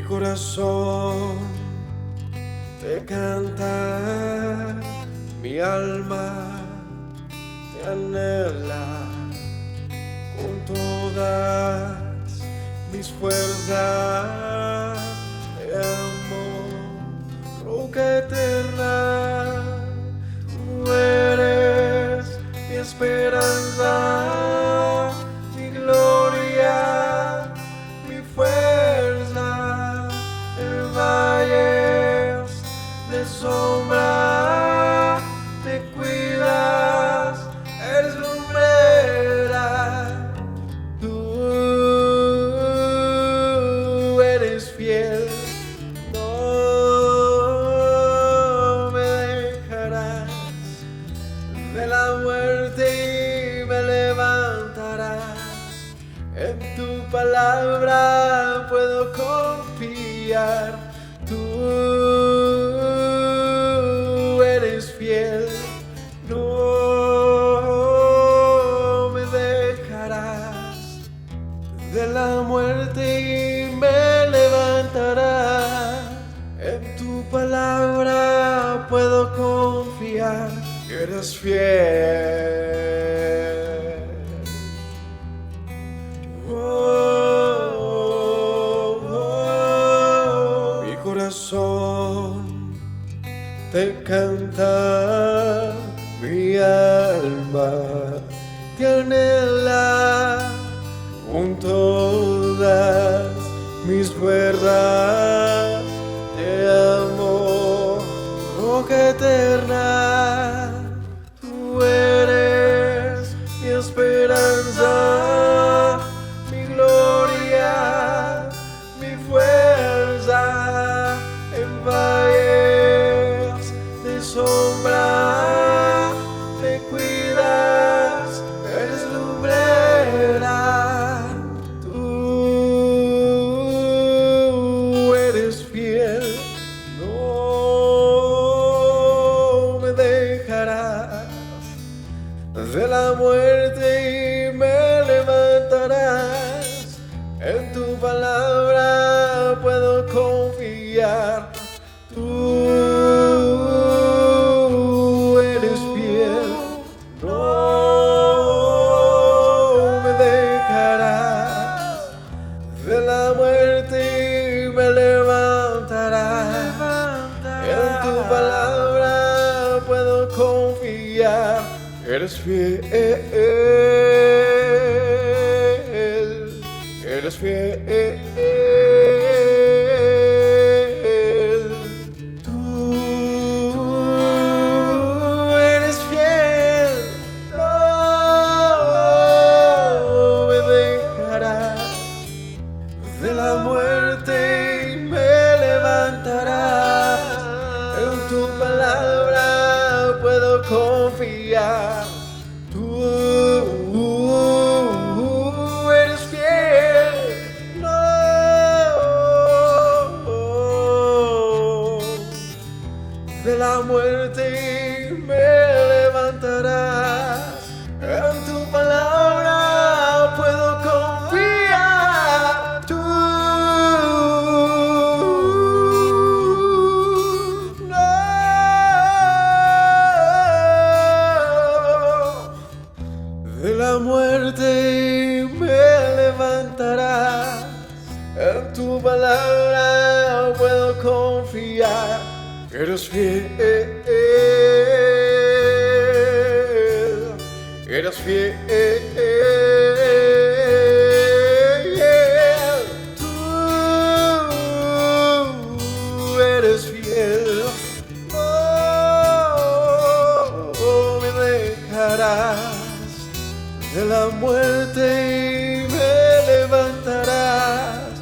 corazón te canta, mi alma te anhela con todas mis fuerzas. Te amo, roca eterna, tú eres mi esperanza, mi gloria, mi fuerza. En valles de sombra te cuidas, eres lumbrera. Tú eres fiel, no me dejarás. De la muerte y me levantarás. En tu palabra puedo confiar. Tú eres fiel, no me dejarás. De la muerte y me levantarás. En tu palabra puedo confiar. Eres fiel. Mi corazón te canta, mi alma te anhela con todas mis fuerzas. Te amo, roca eterna, tú eres mi esperanza, mi gloria, mi fuerza. En valles de sombra te cuidas, eres lumbrera. Tú eres fiel, no me dejarás. De la muerte y me levantarás. En tu palabra puedo confiar. Tú eres fiel, no me dejarás. De la muerte y me levantarás. En tu palabra puedo confiar. Eres fiel, eres fiel. Tú eres fiel, no me dejarás. De la muerte y me levantarás. En tu palabra puedo confiar. Tú eres fiel, no de la muerte y me levantarás. En tu palabra puedo confiar. Tú no de la muerte me levantarás. En tu palabra puedo confiar. Eres fiel, eres fiel. Tú eres fiel, no me dejarás. De la muerte y me levantarás.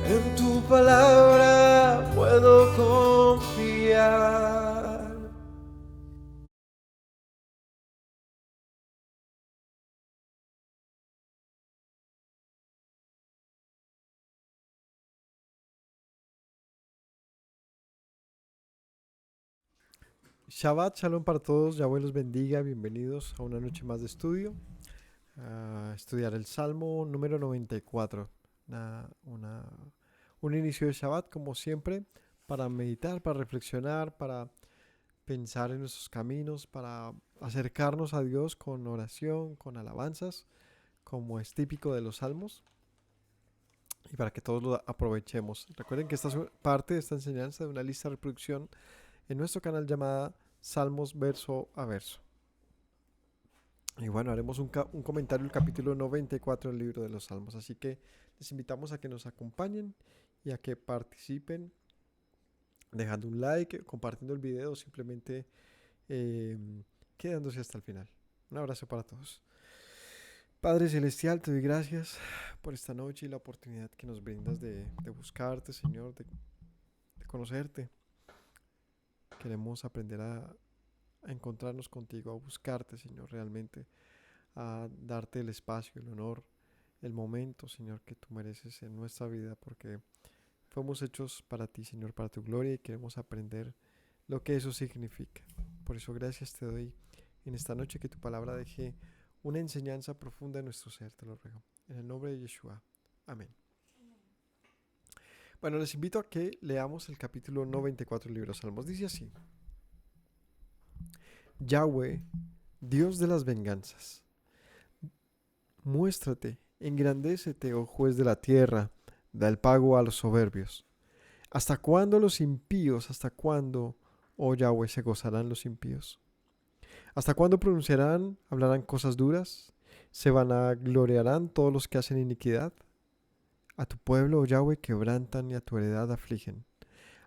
En tu palabra puedo confiar. Shabbat Shalom para todos, Yahweh los bendiga, bienvenidos a una noche más de estudio, a estudiar el Salmo número 94, una un inicio de Shabbat, como siempre, para meditar, para reflexionar, para pensar en nuestros caminos, para acercarnos a Dios con oración, con alabanzas, como es típico de los salmos, y para que todos lo aprovechemos. Recuerden que esta es parte de esta enseñanza de una lista de reproducción en nuestro canal llamada Salmos verso a verso. Y bueno, haremos un comentario del capítulo 94 del libro de los Salmos. Así que les invitamos a que nos acompañen y a que participen dejando un like, compartiendo el video, simplemente eh, quedándose hasta el final. Un abrazo para todos. Padre Celestial, te doy gracias por esta noche y la oportunidad que nos brindas de buscarte, Señor, de conocerte. Queremos aprender a encontrarnos contigo, a buscarte, Señor, realmente, a darte el espacio, el honor, el momento, Señor, que tú mereces en nuestra vida, porque fuimos hechos para ti, Señor, para tu gloria, y queremos aprender lo que eso significa. Por eso gracias te doy en esta noche, que tu palabra deje una enseñanza profunda en nuestro ser, te lo ruego. En el nombre de Yeshua. Amén. Bueno, les invito a que leamos el capítulo 94 del libro de Salmos. Dice así: Yahweh, Dios de las venganzas, muéstrate, engrandécete, oh juez de la tierra, da el pago a los soberbios. ¿Hasta cuándo los impíos, hasta cuándo, oh Yahweh, se gozarán los impíos? ¿Hasta cuándo pronunciarán, hablarán cosas duras? ¿Se vanagloriarán todos los que hacen iniquidad? A tu pueblo, oh Yahweh, quebrantan y a tu heredad afligen.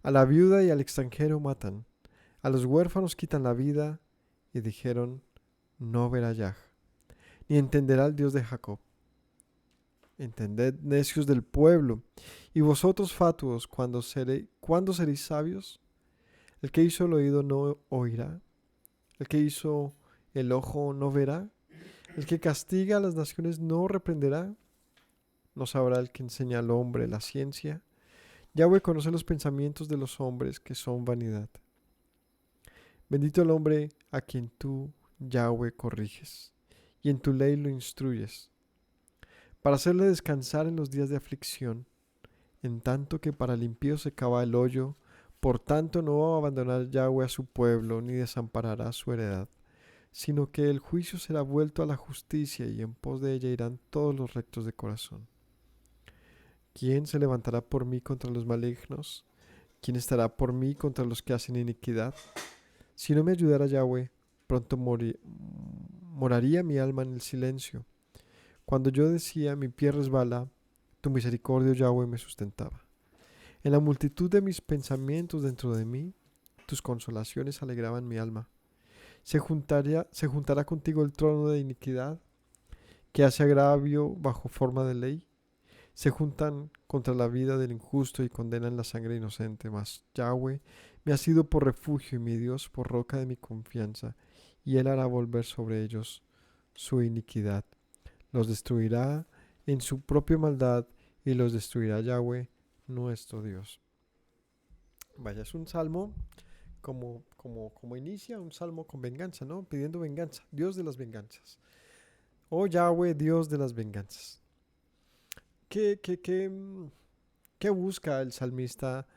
A la viuda y al extranjero matan. A los huérfanos quitan la vida y dijeron, no verá Yah, ni entenderá el Dios de Jacob. Entended, necios del pueblo, y vosotros fatuos, ¿cuándo seréis sabios? El que hizo el oído no oirá, el que hizo el ojo no verá, el que castiga a las naciones no reprenderá, no sabrá el que enseña al hombre la ciencia. Yahweh conoce los pensamientos de los hombres, que son vanidad. Bendito el hombre a quien tú, Yahweh, corriges, y en tu ley lo instruyes, para hacerle descansar en los días de aflicción, en tanto que para el impío se cava el hoyo. Por tanto no va a abandonar Yahweh a su pueblo, ni desamparará su heredad, sino que el juicio será vuelto a la justicia, y en pos de ella irán todos los rectos de corazón. ¿Quién se levantará por mí contra los malignos? ¿Quién estará por mí contra los que hacen iniquidad? Si no me ayudara Yahweh, pronto moraría mi alma en el silencio. Cuando yo decía, mi pie resbala, tu misericordia, Yahweh, me sustentaba. En la multitud de mis pensamientos dentro de mí, tus consolaciones alegraban mi alma. Se juntará contigo el trono de iniquidad, que hace agravio bajo forma de ley. Se juntan contra la vida del injusto y condenan la sangre inocente. Mas Yahweh me ha sido por refugio y mi Dios por roca de mi confianza, y él hará volver sobre ellos su iniquidad. Los destruirá en su propia maldad, y los destruirá Yahweh, nuestro Dios. Vaya, es un salmo como inicia, un salmo con venganza, ¿no? Pidiendo venganza, Dios de las venganzas. Oh Yahweh, Dios de las venganzas. ¿Qué busca el salmista?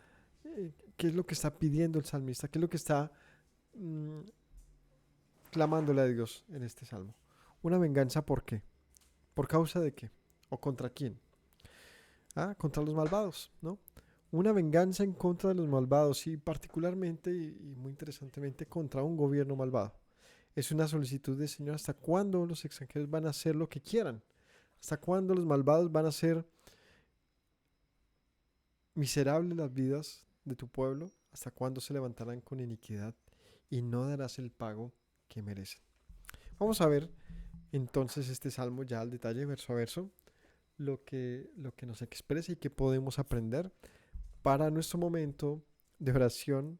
¿Qué es lo que está pidiendo el salmista? ¿Qué es lo que está clamándole a Dios en este salmo? Una venganza, ¿por qué? ¿Por causa de qué? ¿O contra quién? Contra los malvados, ¿no? Una venganza en contra de los malvados, y particularmente y muy interesantemente contra un gobierno malvado. Es una solicitud de Señor: ¿hasta cuándo los extranjeros van a hacer lo que quieran? ¿Hasta cuándo los malvados van a hacer miserables las vidas de tu pueblo? ¿Hasta cuándo se levantarán con iniquidad y no darás el pago que merecen? Vamos a ver entonces este salmo ya al detalle, verso a verso, lo que nos expresa y que podemos aprender para nuestro momento de oración,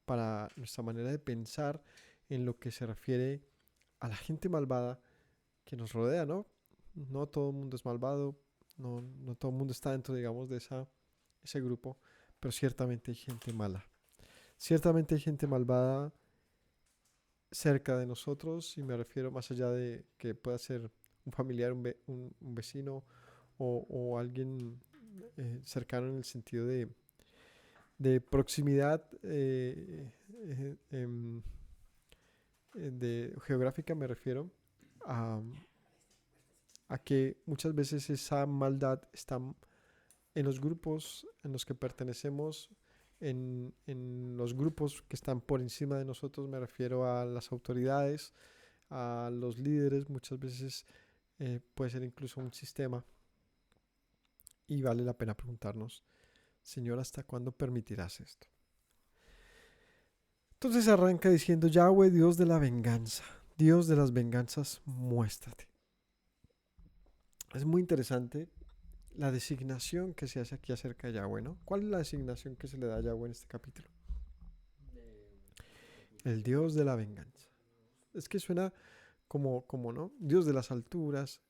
para nuestra manera de pensar en lo que se refiere a la gente malvada que nos rodea, ¿no? No todo el mundo es malvado, no todo el mundo está dentro, digamos, de ese grupo, pero ciertamente hay gente mala. Ciertamente hay gente malvada cerca de nosotros, y me refiero más allá de que pueda ser un familiar, un vecino o alguien cercano en el sentido de proximidad de geográfica, me refiero a, a que muchas veces esa maldad está en los grupos en los que pertenecemos, en los grupos que están por encima de nosotros, me refiero a las autoridades, a los líderes, muchas veces puede ser incluso un sistema, y vale la pena preguntarnos, Señor, ¿hasta cuándo permitirás esto? Entonces arranca diciendo, Yahweh, Dios de la venganza, Dios de las venganzas, muéstrate. Es muy interesante la designación que se hace aquí acerca de Yahweh, ¿no? ¿Cuál es la designación que se le da a Yahweh en este capítulo? El Dios de la venganza. Es que suena como ¿no? Dios de las alturas,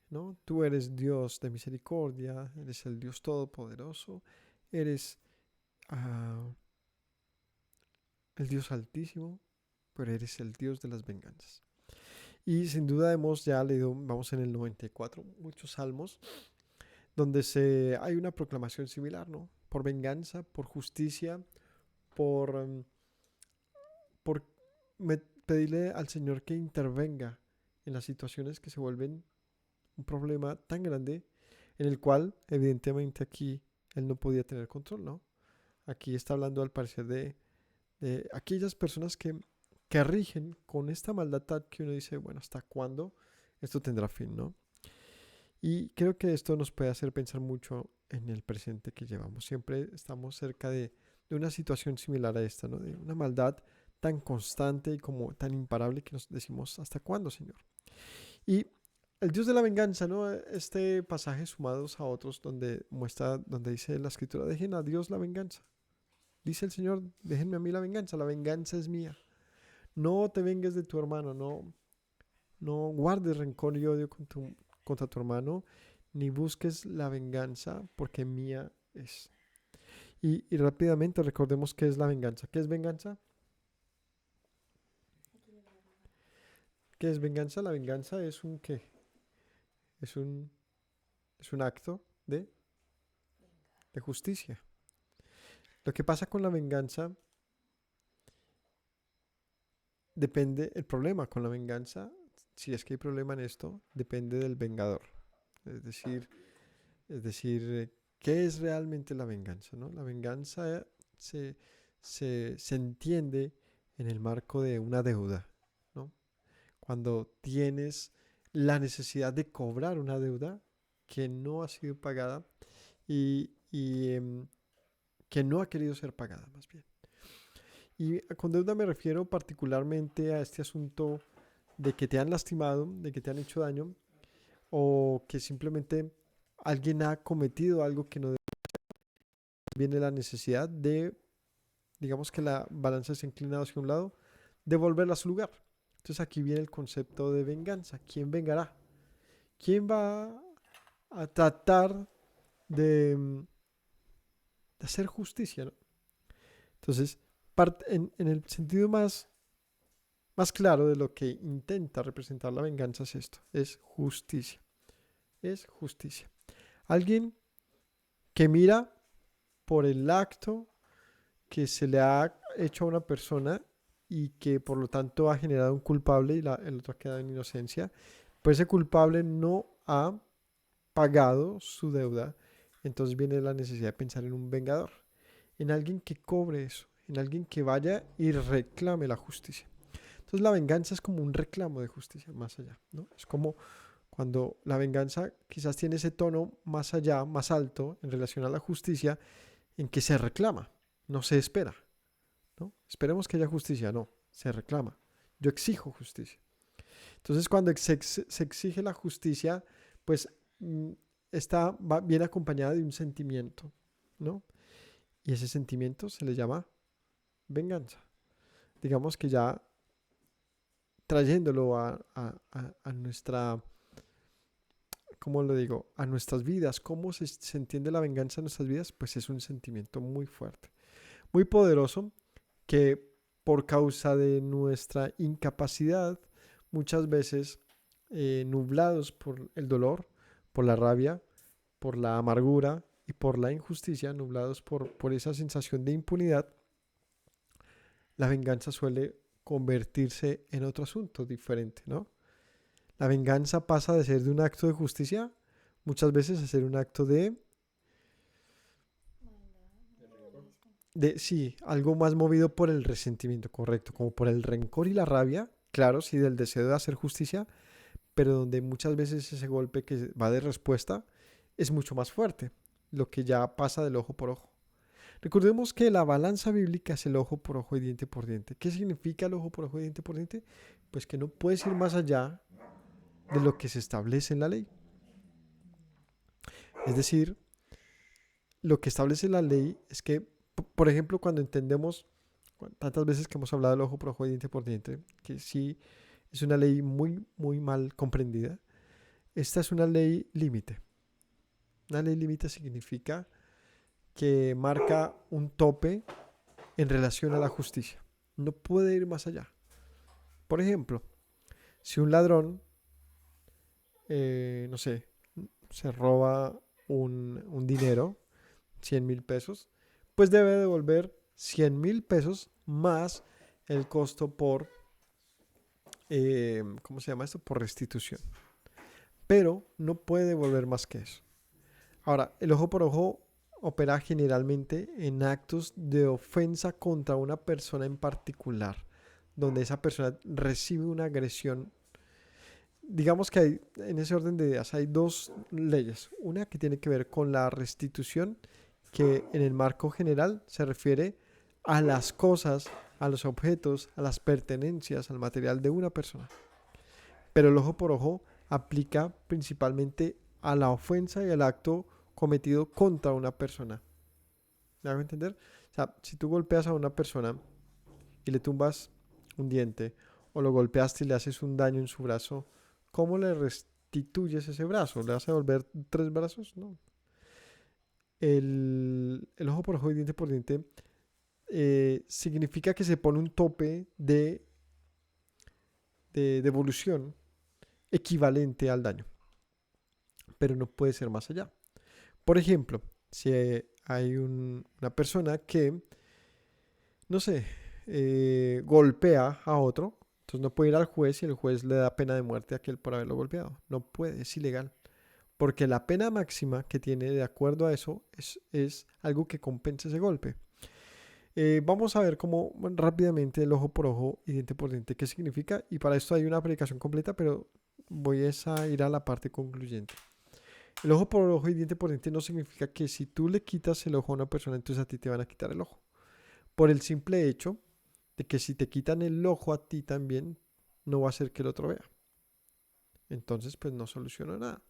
¿no? Tú eres Dios de misericordia, eres el Dios todopoderoso, eres el Dios altísimo, pero eres el Dios de las venganzas. Y sin duda hemos ya leído, vamos en el 94, muchos salmos, donde hay una proclamación similar, ¿no? Por venganza, por justicia, por pedirle al Señor que intervenga en las situaciones que se vuelven un problema tan grande, en el cual evidentemente aquí Él no podía tener control, ¿no? Aquí está hablando al parecer de aquellas personas que rigen con esta maldad tal que uno dice, bueno, ¿hasta cuándo esto tendrá fin, no? Y creo que esto nos puede hacer pensar mucho en el presente que llevamos. Siempre estamos cerca de una situación similar a esta, ¿no? De una maldad tan constante y como tan imparable que nos decimos, ¿hasta cuándo, Señor? Y el Dios de la venganza, ¿no? Este pasaje sumados a otros donde dice la escritura, dejen a Dios la venganza. Dice el Señor, déjenme a mí la venganza es mía. No te vengues de tu hermano, no guardes rencor y odio contra tu hermano, ni busques la venganza, porque mía es. Y rápidamente recordemos qué es la venganza. ¿Qué es venganza? ¿Qué es venganza? La venganza es un ¿qué? Es un acto de justicia. Lo que pasa con la venganza depende, el problema con la venganza, si es que hay problema en esto, depende del vengador. Es decir, ¿qué es realmente la venganza, no? La venganza se entiende en el marco de una deuda, ¿no? Cuando tienes la necesidad de cobrar una deuda que no ha sido pagada y que no ha querido ser pagada, más bien. Y con deuda me refiero particularmente a este asunto de que te han lastimado, de que te han hecho daño, o que simplemente alguien ha cometido algo que no debe. Viene la necesidad de, digamos que la balanza se ha inclinado hacia un lado, devolverla a su lugar. Entonces aquí viene el concepto de venganza. ¿Quién vengará? ¿Quién va a tratar de hacer justicia, ¿no? Entonces, en el sentido más claro de lo que intenta representar la venganza es esto, es justicia. Es justicia. Alguien que mira por el acto que se le ha hecho a una persona y que por lo tanto ha generado un culpable y el otro ha quedado en inocencia, pues ese culpable no ha pagado su deuda. Entonces viene la necesidad de pensar en un vengador, en alguien que cobre eso, en alguien que vaya y reclame la justicia. Entonces la venganza es como un reclamo de justicia más allá, ¿no? Es como cuando la venganza quizás tiene ese tono más allá, más alto en relación a la justicia, en que se reclama, no se espera, ¿no? Esperemos que haya justicia, no, se reclama. Yo exijo justicia. Entonces cuando se exige la justicia, pues va bien acompañada de un sentimiento, ¿no? Y ese sentimiento se le llama venganza. Digamos que ya trayéndolo a nuestra, ¿cómo lo digo? A nuestras vidas, ¿cómo se entiende la venganza en nuestras vidas? Pues es un sentimiento muy fuerte, muy poderoso, que por causa de nuestra incapacidad, muchas veces nublados por el dolor, por la rabia, por la amargura, y por la injusticia, nublados por esa sensación de impunidad, la venganza suele convertirse en otro asunto diferente, ¿no? La venganza pasa de ser de un acto de justicia muchas veces a ser un acto sí, algo más movido por el resentimiento, correcto, como por el rencor y la rabia, claro, sí, del deseo de hacer justicia, pero donde muchas veces ese golpe que va de respuesta es mucho más fuerte, lo que ya pasa del ojo por ojo. Recordemos que la balanza bíblica es el ojo por ojo y diente por diente. ¿Qué significa el ojo por ojo y diente por diente? Pues que no puedes ir más allá de lo que se establece en la ley. Es decir, lo que establece la ley es que, por ejemplo, cuando entendemos tantas veces que hemos hablado del ojo por ojo y diente por diente, que sí es una ley muy, muy mal comprendida, esta es una ley límite. Una ley límite significa que marca un tope en relación a la justicia. No puede ir más allá. Por ejemplo, si un ladrón, no sé, se roba un dinero, 100,000 pesos, pues debe devolver 100,000 pesos más el costo por, ¿cómo se llama esto? Por restitución. Pero no puede devolver más que eso. Ahora, el ojo por ojo opera generalmente en actos de ofensa contra una persona en particular, donde esa persona recibe una agresión. Digamos que hay, en ese orden de ideas, hay dos leyes. Una que tiene que ver con la restitución, que en el marco general se refiere a las cosas, a los objetos, a las pertenencias, al material de una persona. Pero el ojo por ojo aplica principalmente a la ofensa y al acto cometido contra una persona. ¿Me hago entender? O sea, si tú golpeas a una persona y le tumbas un diente o lo golpeaste y le haces un daño en su brazo, ¿cómo le restituyes ese brazo? ¿Le vas a devolver 3 brazos? No. El ojo por ojo y diente por diente significa que se pone un tope de devolución equivalente al daño, pero no puede ser más allá. Por ejemplo, si hay una persona que, no sé, golpea a otro, entonces no puede ir al juez y el juez le da pena de muerte a aquel por haberlo golpeado. No puede, es ilegal. Porque la pena máxima que tiene de acuerdo a eso es algo que compensa ese golpe. Vamos a ver cómo rápidamente el ojo por ojo y diente por diente qué significa. Y para esto hay una aplicación completa, pero voy a ir a la parte concluyente. El ojo por ojo y diente por diente no significa que si tú le quitas el ojo a una persona, entonces a ti te van a quitar el ojo. Por el simple hecho de que si te quitan el ojo a ti también, no va a hacer que el otro vea. Entonces, pues no soluciona nada.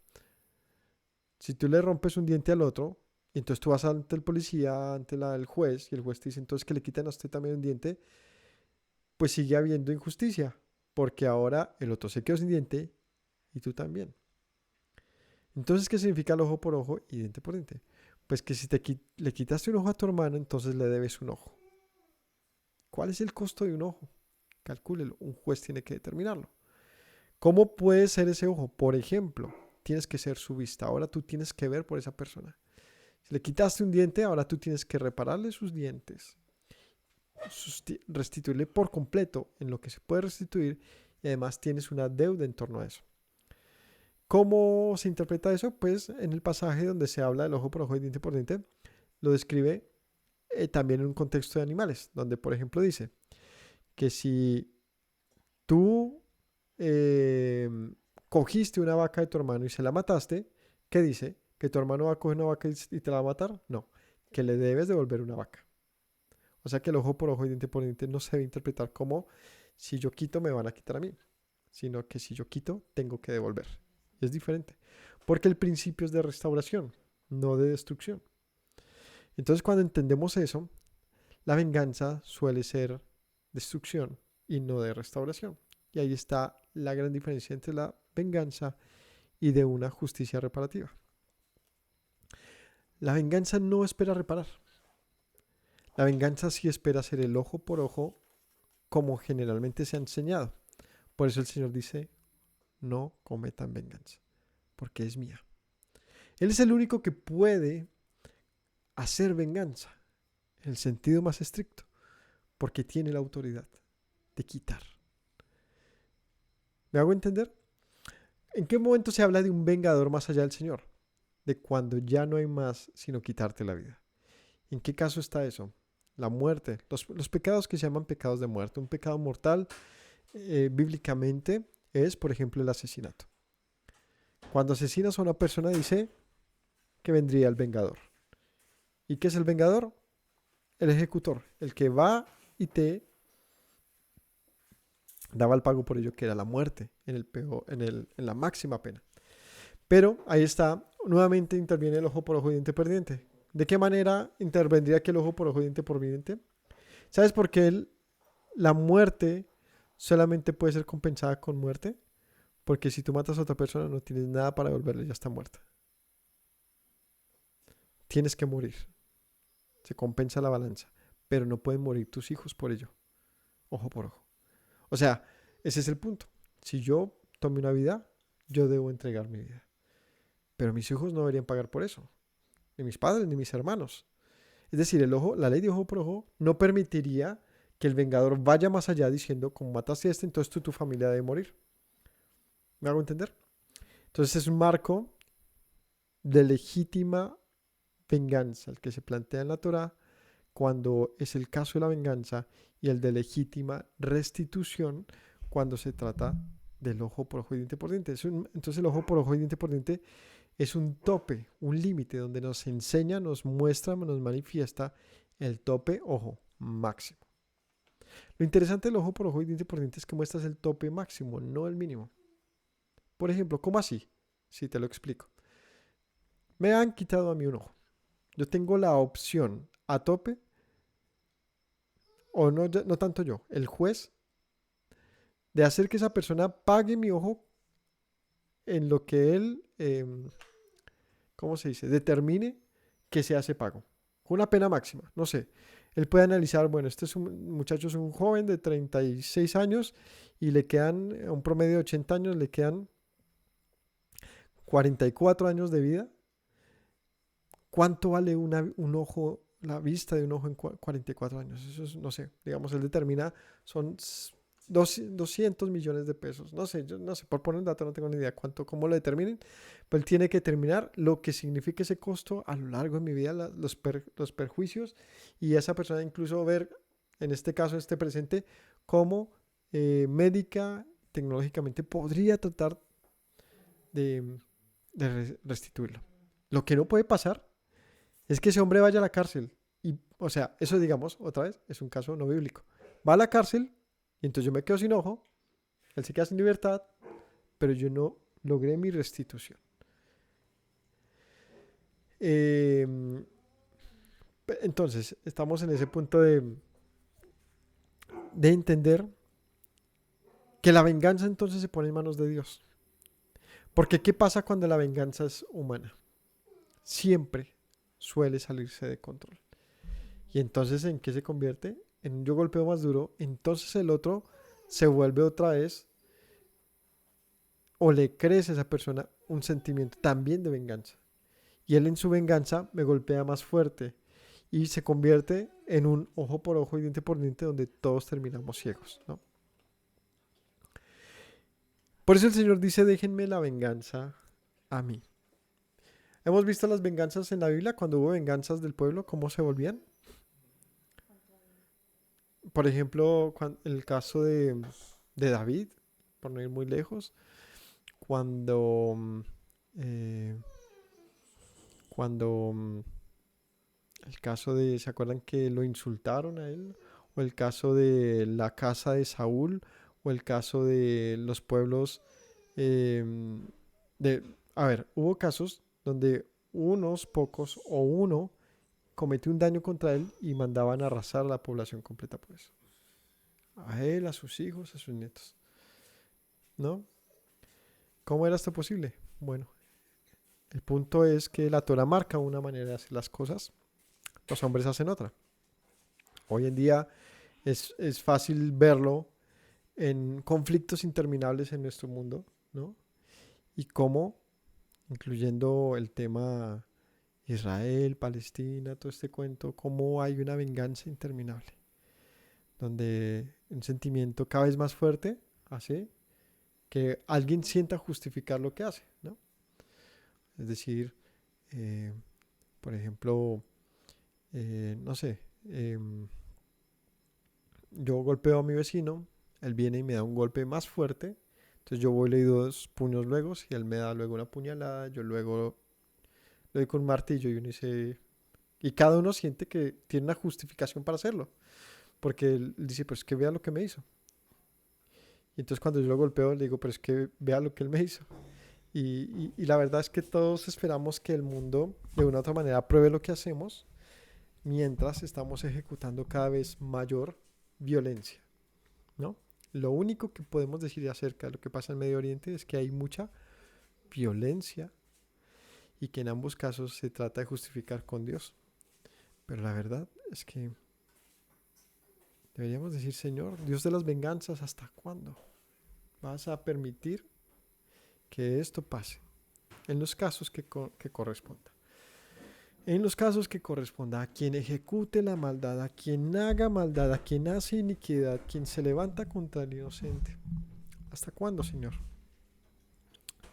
Si tú le rompes un diente al otro, y entonces tú vas ante el policía, ante el juez, y el juez te dice entonces que le quitan a usted también un diente, pues sigue habiendo injusticia, porque ahora el otro se quedó sin diente y tú también. Entonces, ¿qué significa el ojo por ojo y diente por diente? Pues que si le quitaste un ojo a tu hermano, entonces le debes un ojo. ¿Cuál es el costo de un ojo? Calcúlelo, un juez tiene que determinarlo. ¿Cómo puede ser ese ojo? Por ejemplo, tienes que ser su vista, ahora tú tienes que ver por esa persona. Si le quitaste un diente, ahora tú tienes que repararle sus dientes, restituirle por completo en lo que se puede restituir y además tienes una deuda en torno a eso. ¿Cómo se interpreta eso? Pues en el pasaje donde se habla del ojo por ojo y diente por diente, lo describe también en un contexto de animales, donde por ejemplo dice que si tú cogiste una vaca de tu hermano y se la mataste, ¿qué dice? ¿Que tu hermano va a coger una vaca y te la va a matar? No, que le debes devolver una vaca. O sea que el ojo por ojo y diente por diente no se debe interpretar como si yo quito me van a quitar a mí, sino que si yo quito tengo que devolver. Es diferente, porque el principio es de restauración, no de destrucción. Entonces cuando entendemos eso, la venganza suele ser destrucción y no de restauración. Y ahí está la gran diferencia entre la venganza y de una justicia reparativa. La venganza no espera reparar. La venganza sí espera ser el ojo por ojo como generalmente se ha enseñado. Por eso el Señor dice, no cometan venganza, porque es mía. Él es el único que puede hacer venganza en el sentido más estricto, porque tiene la autoridad de quitar. ¿Me hago entender? ¿En qué momento se habla de un vengador más allá del Señor? De cuando ya no hay más sino quitarte la vida. ¿En qué caso está eso? La muerte, los pecados que se llaman pecados de muerte. Un pecado mortal bíblicamente es, por ejemplo, el asesinato. Cuando asesinas a una persona dice que vendría el vengador. ¿Y qué es el vengador? El ejecutor, el que va y te daba el pago por ello, que era la muerte en la máxima pena. Pero ahí está, nuevamente interviene el ojo por ojo, diente por diente. ¿De qué manera intervendría aquí el ojo por ojo, diente por diente? ¿Sabes por qué la muerte solamente puede ser compensada con muerte? Porque si tú matas a otra persona no tienes nada para devolverle, ya está muerta. Tienes que morir. Se compensa la balanza, pero no pueden morir tus hijos por ello. Ojo por ojo. O sea, ese es el punto. Si yo tomé una vida, yo debo entregar mi vida. Pero mis hijos no deberían pagar por eso. Ni mis padres, ni mis hermanos. Es decir, la ley de ojo por ojo no permitiría que el vengador vaya más allá diciendo, como mataste a este, entonces tu familia debe morir. ¿Me hago entender? Entonces es un marco de legítima venganza, el que se plantea en la Torá cuando es el caso de la venganza, y el de legítima restitución cuando se trata del ojo por ojo y diente por diente. Entonces el ojo por ojo y diente por diente es un tope, un límite donde nos enseña, nos muestra, nos manifiesta el tope, ojo, máximo. Lo interesante del ojo por ojo y diente por diente es que muestras el tope máximo, no el mínimo. Por ejemplo, ¿cómo así? Si te lo explico. Me han quitado a mí un ojo. Yo tengo la opción a tope, o no, no tanto yo, el juez, de hacer que esa persona pague mi ojo en lo que él, ¿cómo se dice? Determine que se hace pago. Con una pena máxima, no sé. Él puede analizar, bueno, este es un muchacho, es un joven de 36 años y le quedan, a un promedio de 80 años, le quedan 44 años de vida. ¿Cuánto vale un ojo, la vista de un ojo en 44 años? Eso es, no sé, digamos, él determina, son 200 millones de pesos. No sé, yo no sé, por poner un dato no tengo ni idea cómo lo determinen, pero él tiene que determinar lo que significa ese costo a lo largo de mi vida, los perjuicios, y esa persona incluso ver, en este caso, este presente, cómo médica, tecnológicamente podría tratar de restituirlo. Lo que no puede pasar es que ese hombre vaya a la cárcel. Y, o sea, eso, digamos, otra vez, es un caso no bíblico. Va a la cárcel y entonces yo me quedo sin ojo, él se queda sin libertad, pero yo no logré mi restitución. Entonces, estamos en ese punto de entender que la venganza entonces se pone en manos de Dios. Porque ¿qué pasa cuando la venganza es humana? Siempre suele salirse de control. Y entonces, ¿en qué se convierte? En un yo golpeo más duro. Entonces el otro se vuelve otra vez, o le crece a esa persona un sentimiento también de venganza. Y él en su venganza me golpea más fuerte. Y se convierte en un ojo por ojo y diente por diente donde todos terminamos ciegos, ¿no? Por eso el Señor dice, déjenme la venganza a mí. Hemos visto las venganzas en la Biblia, cuando hubo venganzas del pueblo, cómo se volvían. Por ejemplo, el caso de David, por no ir muy lejos, cuando el caso de, ¿se acuerdan que lo insultaron a él? O el caso de la casa de Saúl, o el caso de los pueblos a ver, hubo casos donde unos pocos o uno cometió un daño contra él y mandaban a arrasar a la población completa por eso. A él, a sus hijos, a sus nietos. ¿No? ¿Cómo era esto posible? Bueno, el punto es que la Torah marca una manera de hacer las cosas, los hombres hacen otra. Hoy en día es fácil verlo en conflictos interminables en nuestro mundo, ¿no? Y cómo, incluyendo el tema Israel, Palestina, todo este cuento, cómo hay una venganza interminable, donde un sentimiento cada vez más fuerte hace que alguien sienta justificar lo que hace, ¿no? Es decir, eh, por ejemplo, no sé, yo golpeo a mi vecino, él viene y me da un golpe más fuerte, entonces yo voy y le doy 2 puños luego, y él me da luego una puñalada, yo luego le doy con un martillo y uno dice, y cada uno siente que tiene una justificación para hacerlo, porque él dice, pues que vea lo que me hizo. Y entonces cuando yo lo golpeo, le digo, pero es que vea lo que él me hizo. Y la verdad es que todos esperamos que el mundo de una u otra manera pruebe lo que hacemos mientras estamos ejecutando cada vez mayor violencia, ¿no? Lo único que podemos decir acerca de lo que pasa en Medio Oriente es que hay mucha violencia y que en ambos casos se trata de justificar con Dios. Pero la verdad es que deberíamos decir, Señor, Dios de las venganzas, ¿hasta cuándo vas a permitir que esto pase? En los casos que corresponda. En los casos que corresponda a quien ejecute la maldad, a quien haga maldad, a quien hace iniquidad, quien se levanta contra el inocente. ¿Hasta cuándo, Señor?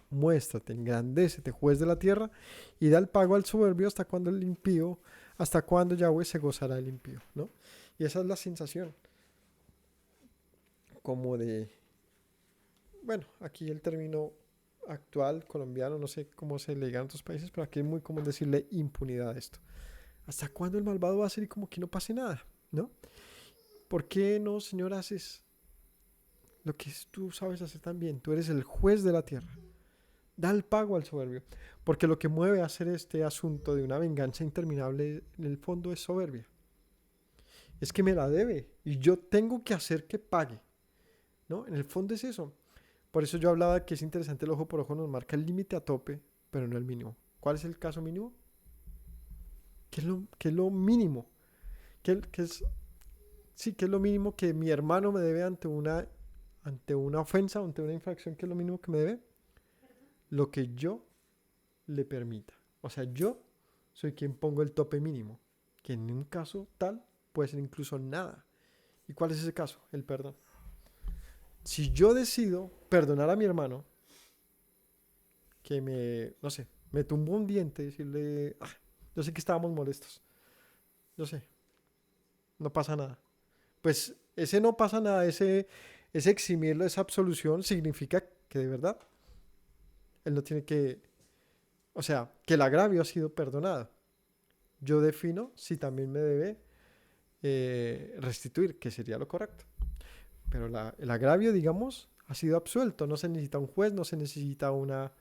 Muéstrate, engrandécete, juez de la tierra, y da el pago al soberbio. ¿Hasta cuándo el impío? ¿Hasta cuándo Yahweh se gozará el impío? ¿No? Y esa es la sensación. Como de, bueno, aquí el término actual colombiano, no sé cómo se le diga en otros países, pero aquí es muy común decirle impunidad a esto. ¿Hasta cuándo el malvado va a ser y como que no pase nada? ¿No? ¿Por qué no, Señor, haces lo que tú sabes hacer también? Tú eres el juez de la tierra. Da el pago al soberbio. Porque lo que mueve a hacer este asunto de una venganza interminable en el fondo es soberbia. Es que me la debe y yo tengo que hacer que pague, ¿no? En el fondo es eso. Por eso yo hablaba que es interesante, el ojo por ojo nos marca el límite a tope, pero no el mínimo. ¿Cuál es el caso mínimo? ¿Qué es lo mínimo? ¿Qué es, sí, qué es lo mínimo que mi hermano me debe ante una ofensa, ante una infracción? ¿Qué es lo mínimo que me debe? Lo que yo le permita. O sea, yo soy quien pongo el tope mínimo, que en un caso tal puede ser incluso nada. ¿Y cuál es ese caso? El perdón. Si yo decido perdonar a mi hermano, que no sé, me tumbó un diente, decirle, yo sé que estábamos molestos, yo sé, no pasa nada. Pues ese no pasa nada, ese eximirlo, esa absolución, significa que de verdad él no tiene que, o sea, que el agravio ha sido perdonado. Yo defino si también me debe restituir, que sería lo correcto. Pero el agravio, digamos, ha sido absuelto. No se necesita un juez, no se necesita una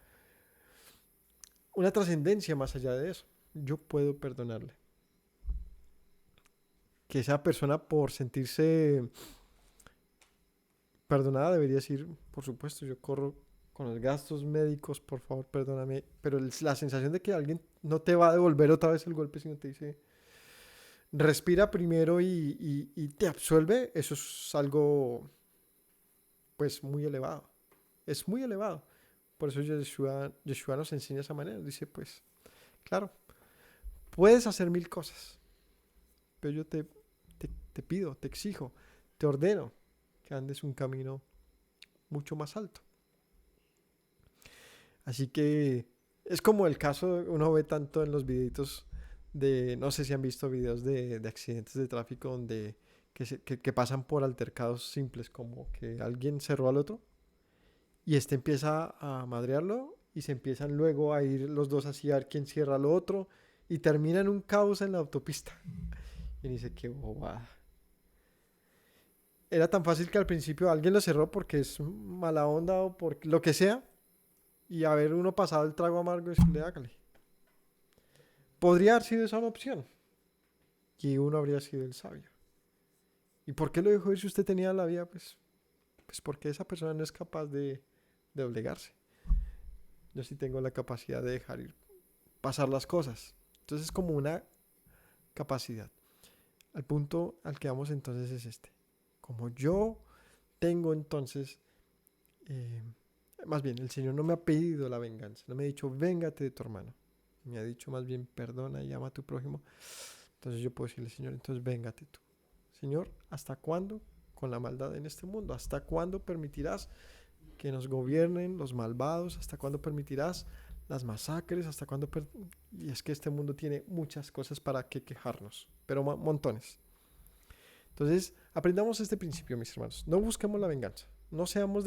trascendencia más allá de eso. Yo puedo perdonarle. Que esa persona, por sentirse perdonada, debería decir, por supuesto, yo corro con los gastos médicos, por favor, perdóname. Pero la sensación de que alguien no te va a devolver otra vez el golpe, sino te dice, respira primero y te absuelve, eso es algo, pues, muy elevado. Es muy elevado. Por eso Yeshua nos enseña de esa manera. Dice, pues, claro, puedes hacer 1000 cosas, pero yo te pido, te exijo, te ordeno que andes un camino mucho más alto. Así que es como el caso, uno ve tanto en los videitos no sé si han visto videos de accidentes de tráfico donde que pasan por altercados simples, como que alguien cerró al otro y este empieza a madrearlo y se empiezan luego a ir los dos así a ver quién cierra al otro y termina en un caos en la autopista. Y dice, qué bobada. Era tan fácil que al principio alguien lo cerró porque es mala onda o por lo que sea, y haber uno pasado el trago amargo y decirle, hágale. Podría haber sido esa una opción y uno habría sido el sabio. ¿Y por qué lo dejó ir si usted tenía la vida? Pues porque esa persona no es capaz de obligarse. Yo sí tengo la capacidad de dejar ir pasar las cosas. Entonces es como una capacidad. Al punto al que vamos entonces es este. Como yo tengo entonces, más bien, el Señor no me ha pedido la venganza, no me ha dicho, véngate de tu hermano. me ha dicho más bien perdona y ama a tu prójimo, entonces yo puedo decirle, Señor, entonces véngate tú. Señor, ¿hasta cuándo con la maldad en este mundo? ¿Hasta cuándo permitirás que nos gobiernen los malvados? ¿Hasta cuándo permitirás las masacres? ¿Hasta cuándo? Y es que este mundo tiene muchas cosas para que quejarnos, pero montones. Entonces, aprendamos este principio, mis hermanos. No busquemos la venganza. No seamos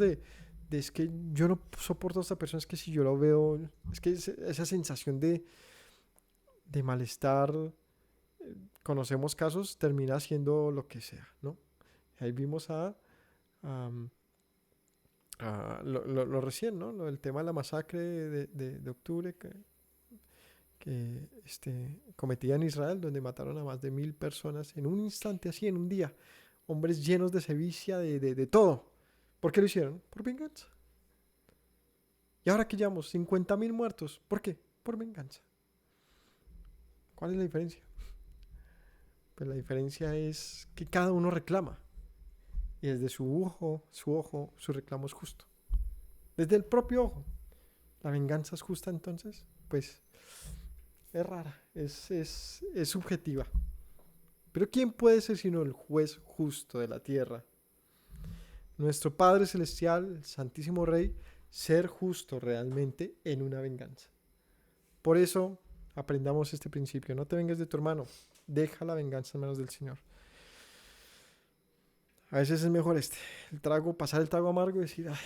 es que yo no soporto a esta persona, es que si yo lo veo, es que esa sensación de malestar, conocemos casos, termina siendo lo que sea, ¿no? Ahí vimos lo recién, ¿no? El tema de la masacre de octubre que cometida en Israel, donde mataron a más de 1000 personas en un instante así, en un día. Hombres llenos de sevicia, de todo. ¿Por qué lo hicieron? Por venganza. Y ahora que llevamos 50.000 muertos, ¿por qué? Por venganza. ¿Cuál es la diferencia? Pues la diferencia es que cada uno reclama. Y desde su ojo, su reclamo es justo. Desde el propio ojo. ¿La venganza es justa entonces? Pues es rara, es subjetiva. Pero ¿quién puede ser sino el juez justo de la tierra? Nuestro Padre Celestial, el Santísimo Rey, ser justo realmente en una venganza. Por eso aprendamos este principio. No te vengas de tu hermano. Deja la venganza en manos del Señor. A veces es mejor pasar el trago amargo y decir, ay,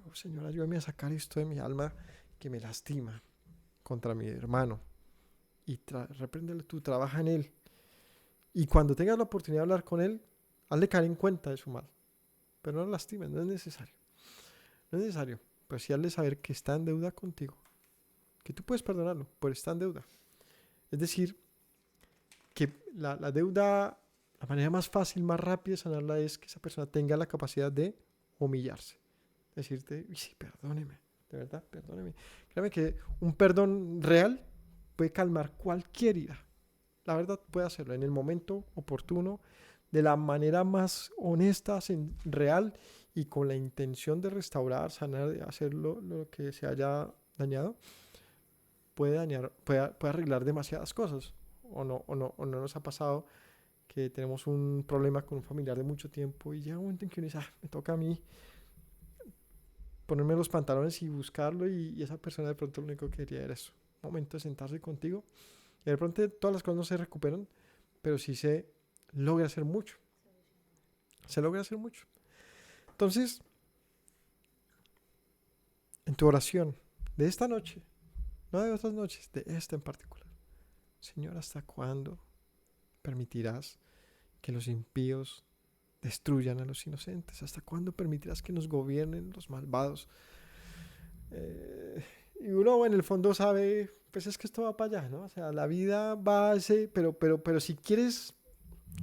oh, Señor, ayúdame a sacar esto de mi alma que me lastima contra mi hermano. Y repréndele tú, trabaja en él. Y cuando tengas la oportunidad de hablar con él, hazle caer en cuenta de su mal. Pero no lo lastimes, no es necesario. No es necesario. Pero sí hazle saber que está en deuda contigo. Que tú puedes perdonarlo, pero está en deuda. Es decir, que la deuda, la manera más fácil, más rápida de sanarla es que esa persona tenga la capacidad de humillarse. Decirte, sí, perdóneme, de verdad, perdóneme. Créame que un perdón real puede calmar cualquier ira. La verdad puede hacerlo en el momento oportuno, de la manera más honesta, real y con la intención de restaurar, sanar, hacer lo que se haya dañado. Puede arreglar demasiadas cosas. O no nos ha pasado que tenemos un problema con un familiar de mucho tiempo y llega un momento en que uno dice, me toca a mí ponerme los pantalones y buscarlo y esa persona de pronto lo único que quería era eso. Un momento de sentarse contigo y de pronto todas las cosas no se recuperan, pero sí se logra hacer mucho. Se logra hacer mucho. Entonces, en tu oración de esta noche, no de otras noches, de esta en particular, Señor, ¿hasta cuándo permitirás que los impíos destruyan a los inocentes? ¿Hasta cuándo permitirás que nos gobiernen los malvados? Y uno en el fondo sabe, pues es que esto va para allá, ¿no? O sea, la vida va a ese, pero si quieres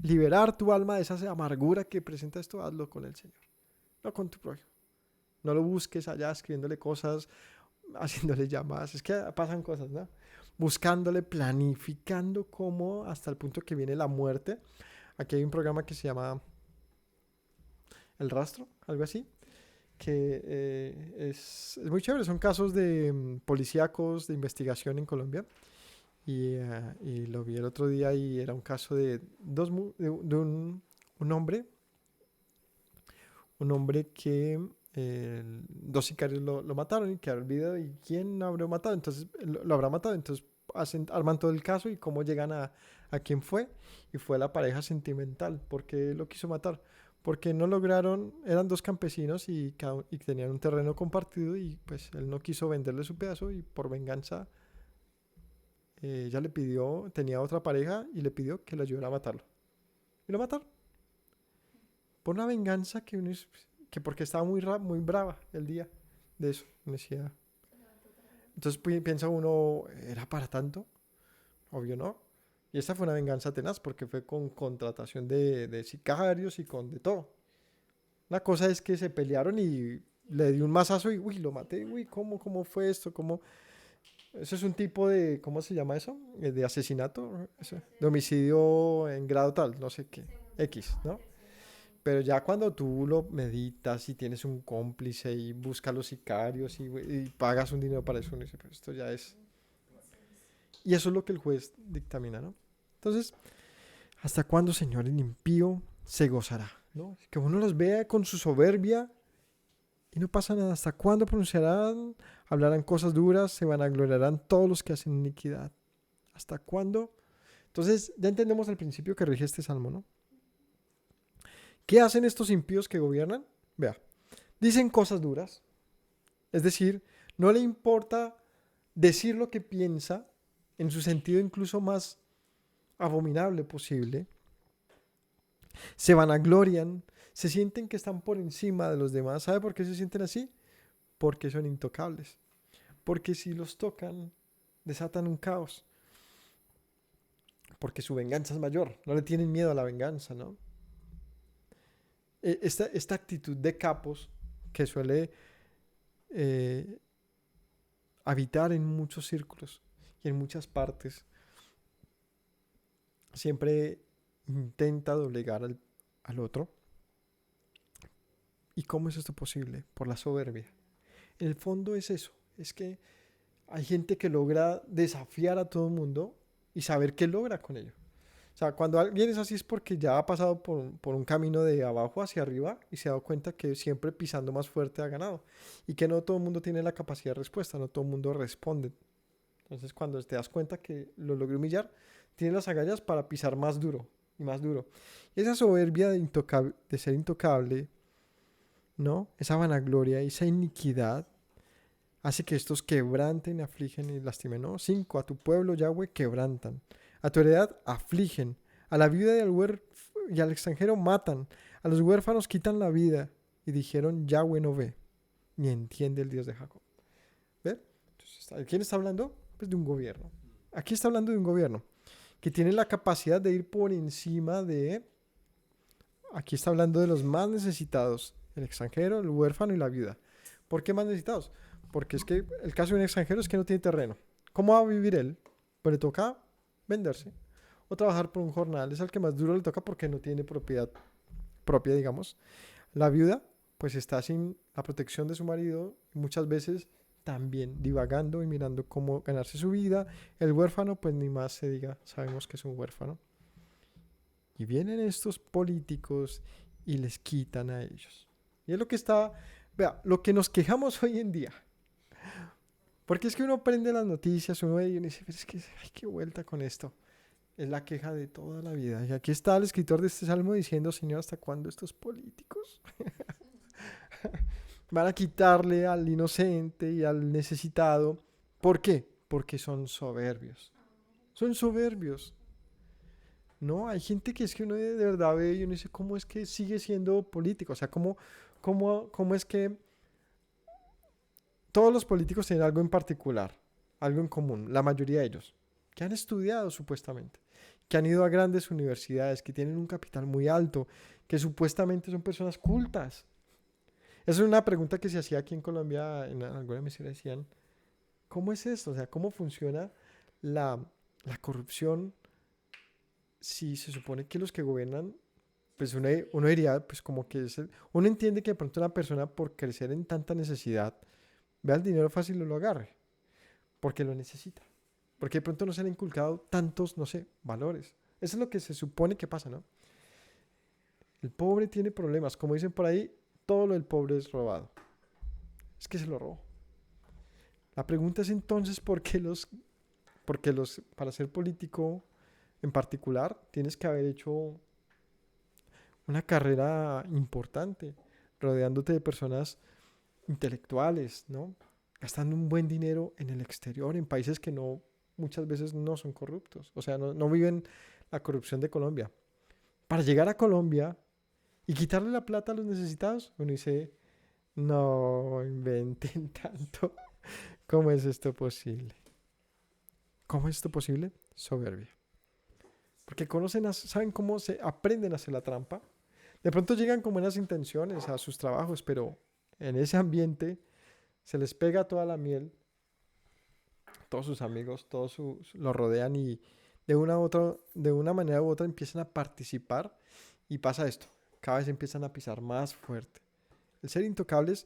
liberar tu alma de esa amargura que presenta esto, hazlo con el Señor, no con tu prójimo. No lo busques allá escribiéndole cosas, haciéndole llamadas. Es que pasan cosas, ¿no? Buscándole, planificando cómo hasta el punto que viene la muerte. Aquí hay un programa que se llama El Rastro, algo así, que es muy chévere. Son casos de policíacos, de investigación en Colombia. Y lo vi el otro día y era un caso de un hombre que dos sicarios lo mataron y quedó el video y quién habrá matado, entonces lo habrá matado, entonces arman todo el caso y cómo llegan a quién fue, y fue la pareja sentimental. ¿Por qué lo quiso matar? Porque no lograron, eran dos campesinos y tenían un terreno compartido y pues él no quiso venderle su pedazo y por venganza ella tenía otra pareja y le pidió que le ayudara a matarlo. Y lo mataron. Por una venganza que porque estaba muy brava el día de eso. Decía. Entonces piensa uno, ¿era para tanto? Obvio no. Y esta fue una venganza tenaz porque fue con contratación de sicarios y con de todo. La cosa es que se pelearon y le dio un mazazo y lo maté. ¿Cómo fue esto? Eso es un tipo de, ¿cómo se llama eso? De asesinato, de homicidio en grado tal, no sé qué, X, ¿no? Pero ya cuando tú lo meditas y tienes un cómplice y buscas los sicarios y pagas un dinero para eso, uno dice, pues esto ya es. Y eso es lo que el juez dictamina, ¿no? Entonces, ¿hasta cuándo, Señor, el impío se gozará? ¿No? Que uno los vea con su soberbia y no pasa nada. ¿Hasta cuándo pronunciarán, hablarán cosas duras, se vanagloriarán todos los que hacen iniquidad? ¿Hasta cuándo? Entonces, ya entendemos el principio que rige este salmo, ¿no? ¿Qué hacen estos impíos que gobiernan? Vea, dicen cosas duras, es decir, no le importa decir lo que piensa en su sentido incluso más abominable posible. Se vanaglorian, se sienten que están por encima de los demás. ¿Sabe por qué se sienten así? Porque son intocables. Porque si los tocan, desatan un caos. Porque su venganza es mayor. No le tienen miedo a la venganza, ¿no? Esta actitud de capos que suele habitar en muchos círculos y en muchas partes, siempre intenta doblegar al otro. ¿Y cómo es esto posible? Por la soberbia. En el fondo es eso, es que hay gente que logra desafiar a todo el mundo y saber qué logra con ello. O sea, cuando alguien es así es porque ya ha pasado por un camino de abajo hacia arriba y se ha dado cuenta que siempre pisando más fuerte ha ganado. Y que no todo el mundo tiene la capacidad de respuesta, no todo el mundo responde. Entonces, cuando te das cuenta que lo logró humillar, tienes las agallas para pisar más duro y más duro. Y esa soberbia de ser intocable, ¿no? Esa vanagloria, esa iniquidad, hace que estos quebranten, afligen y lastimen, ¿no? 5. A tu pueblo, Yahweh, quebrantan. A tu heredad, afligen. A la viuda y al extranjero matan. A los huérfanos quitan la vida. Y dijeron, Yahweh no ve, ni entiende el Dios de Jacob. ¿Ve? Entonces, ¿de quién está hablando? Pues de un gobierno. Aquí está hablando de un gobierno que tiene la capacidad de ir por encima de... Aquí está hablando de los más necesitados. El extranjero, el huérfano y la viuda. ¿Por qué más necesitados? Porque es que el caso de un extranjero es que no tiene terreno. ¿Cómo va a vivir él? Pues le toca venderse o trabajar por un jornal. Es al que más duro le toca porque no tiene propiedad propia, digamos. La viuda, pues está sin la protección de su marido, muchas veces también divagando y mirando cómo ganarse su vida. El huérfano, pues ni más se diga, sabemos que es un huérfano. Y vienen estos políticos y les quitan a ellos. Y es lo que está, vea, lo que nos quejamos hoy en día. Porque es que uno prende las noticias, uno ve y uno dice, pero es que hay que vuelta con esto. Es la queja de toda la vida. Y aquí está el escritor de este salmo diciendo, Señor, ¿hasta cuándo estos políticos van a quitarle al inocente y al necesitado? ¿Por qué? Porque son soberbios. Son soberbios. No, hay gente que es que uno de verdad ve y uno dice, ¿cómo es que sigue siendo político? O sea, ¿cómo es que todos los políticos tienen algo en particular, algo en común, la mayoría de ellos, que han estudiado supuestamente, que han ido a grandes universidades, que tienen un capital muy alto, que supuestamente son personas cultas? Esa es una pregunta que se hacía aquí en Colombia, en alguna emisión decían, ¿cómo es esto? O sea, ¿cómo funciona la corrupción si se supone que los que gobiernan, pues uno diría, pues como que uno entiende que de pronto una persona por crecer en tanta necesidad, vea el dinero fácil y lo agarre, porque lo necesita. Porque de pronto no se le han inculcado tantos, no sé, valores. Eso es lo que se supone que pasa, ¿no? El pobre tiene problemas. Como dicen por ahí, todo lo del pobre es robado. Es que se lo robó. La pregunta es entonces, para ser político en particular, tienes que haber hecho una carrera importante, rodeándote de personas intelectuales, ¿no? Gastando un buen dinero en el exterior, en países que no, muchas veces no son corruptos, o sea, no viven la corrupción de Colombia. Para llegar a Colombia y quitarle la plata a los necesitados, uno dice, no inventen tanto. ¿Cómo es esto posible? ¿Cómo es esto posible? Soberbia. Porque saben cómo se aprenden a hacer la trampa. De pronto llegan con buenas intenciones a sus trabajos, pero en ese ambiente se les pega toda la miel, todos sus amigos, lo rodean y de una manera u otra empiezan a participar y pasa esto, cada vez empiezan a pisar más fuerte. El ser intocables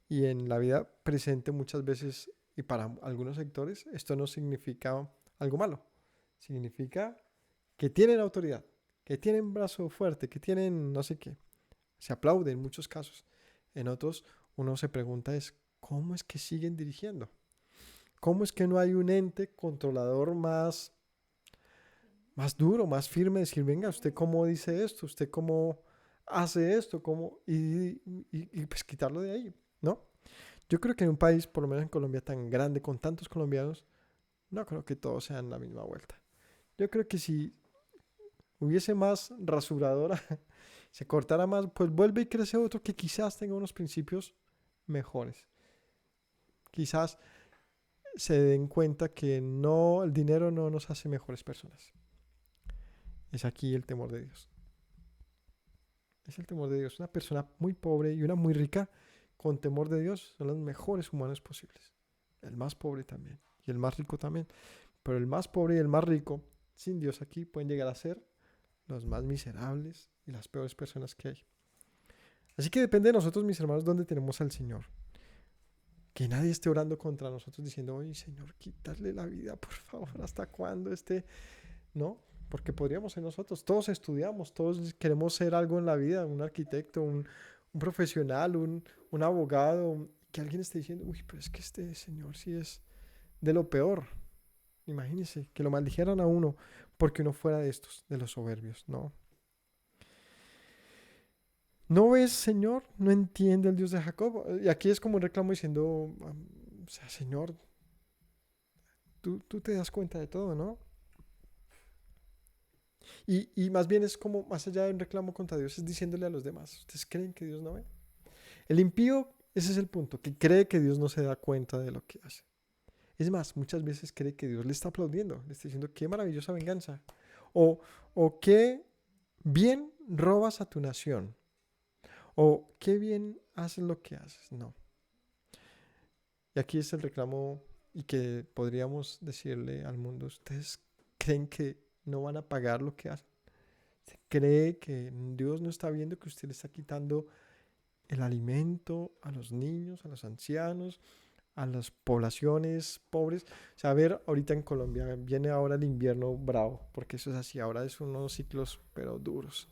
y en la vida presente muchas veces y para algunos sectores esto no significa algo malo. Significa que tienen autoridad, que tienen brazo fuerte, que tienen no sé qué. Se aplaude en muchos casos. En otros, uno se pregunta es, ¿cómo es que siguen dirigiendo? ¿Cómo es que no hay un ente controlador más duro, más firme? Decir, venga, ¿usted cómo dice esto? ¿Usted cómo hace esto? ¿Cómo? Y pues quitarlo de ahí, ¿no? Yo creo que en un país, por lo menos en Colombia, tan grande, con tantos colombianos, no creo que todos sean la misma vuelta. Yo creo que si hubiese más rasuradora, se cortara más, pues vuelve y crece otro que quizás tenga unos principios mejores. Quizás se den cuenta que no, el dinero no nos hace mejores personas. Es aquí el temor de Dios. Es el temor de Dios. Una persona muy pobre y una muy rica con temor de Dios son los mejores humanos posibles. El más pobre también y el más rico también. Pero el más pobre y el más rico, sin Dios aquí, pueden llegar a ser los más miserables y las peores personas que hay. Así que depende de nosotros, mis hermanos, dónde tenemos al Señor. Que nadie esté orando contra nosotros diciendo, oye, Señor, quítale la vida, por favor, ¿hasta cuándo esté? No, porque podríamos ser nosotros. Todos estudiamos, todos queremos ser algo en la vida, un arquitecto, un profesional, un abogado, que alguien esté diciendo, uy, pero es que este Señor sí es de lo peor. Imagínense que lo maldijeran a uno porque uno fuera de estos, de los soberbios. No. ¿No ves, Señor? No entiende el Dios de Jacob. Y aquí es como un reclamo diciendo, o sea, Señor, tú te das cuenta de todo, ¿no? Y más bien es como, más allá de un reclamo contra Dios, es diciéndole a los demás, ¿ustedes creen que Dios no ve? El impío, ese es el punto, que cree que Dios no se da cuenta de lo que hace. Es más, muchas veces cree que Dios le está aplaudiendo, le está diciendo, qué maravillosa venganza. O, o qué bien robas a tu nación. O qué bien haces lo que haces. No. Y aquí es el reclamo y que podríamos decirle al mundo, ¿ustedes creen que no van a pagar lo que hacen? ¿Usted cree que Dios no está viendo que usted le está quitando el alimento a los niños, a los ancianos, a las poblaciones pobres? O sea, a ver, ahorita en Colombia viene ahora el invierno bravo, porque eso es así, ahora es unos ciclos pero duros.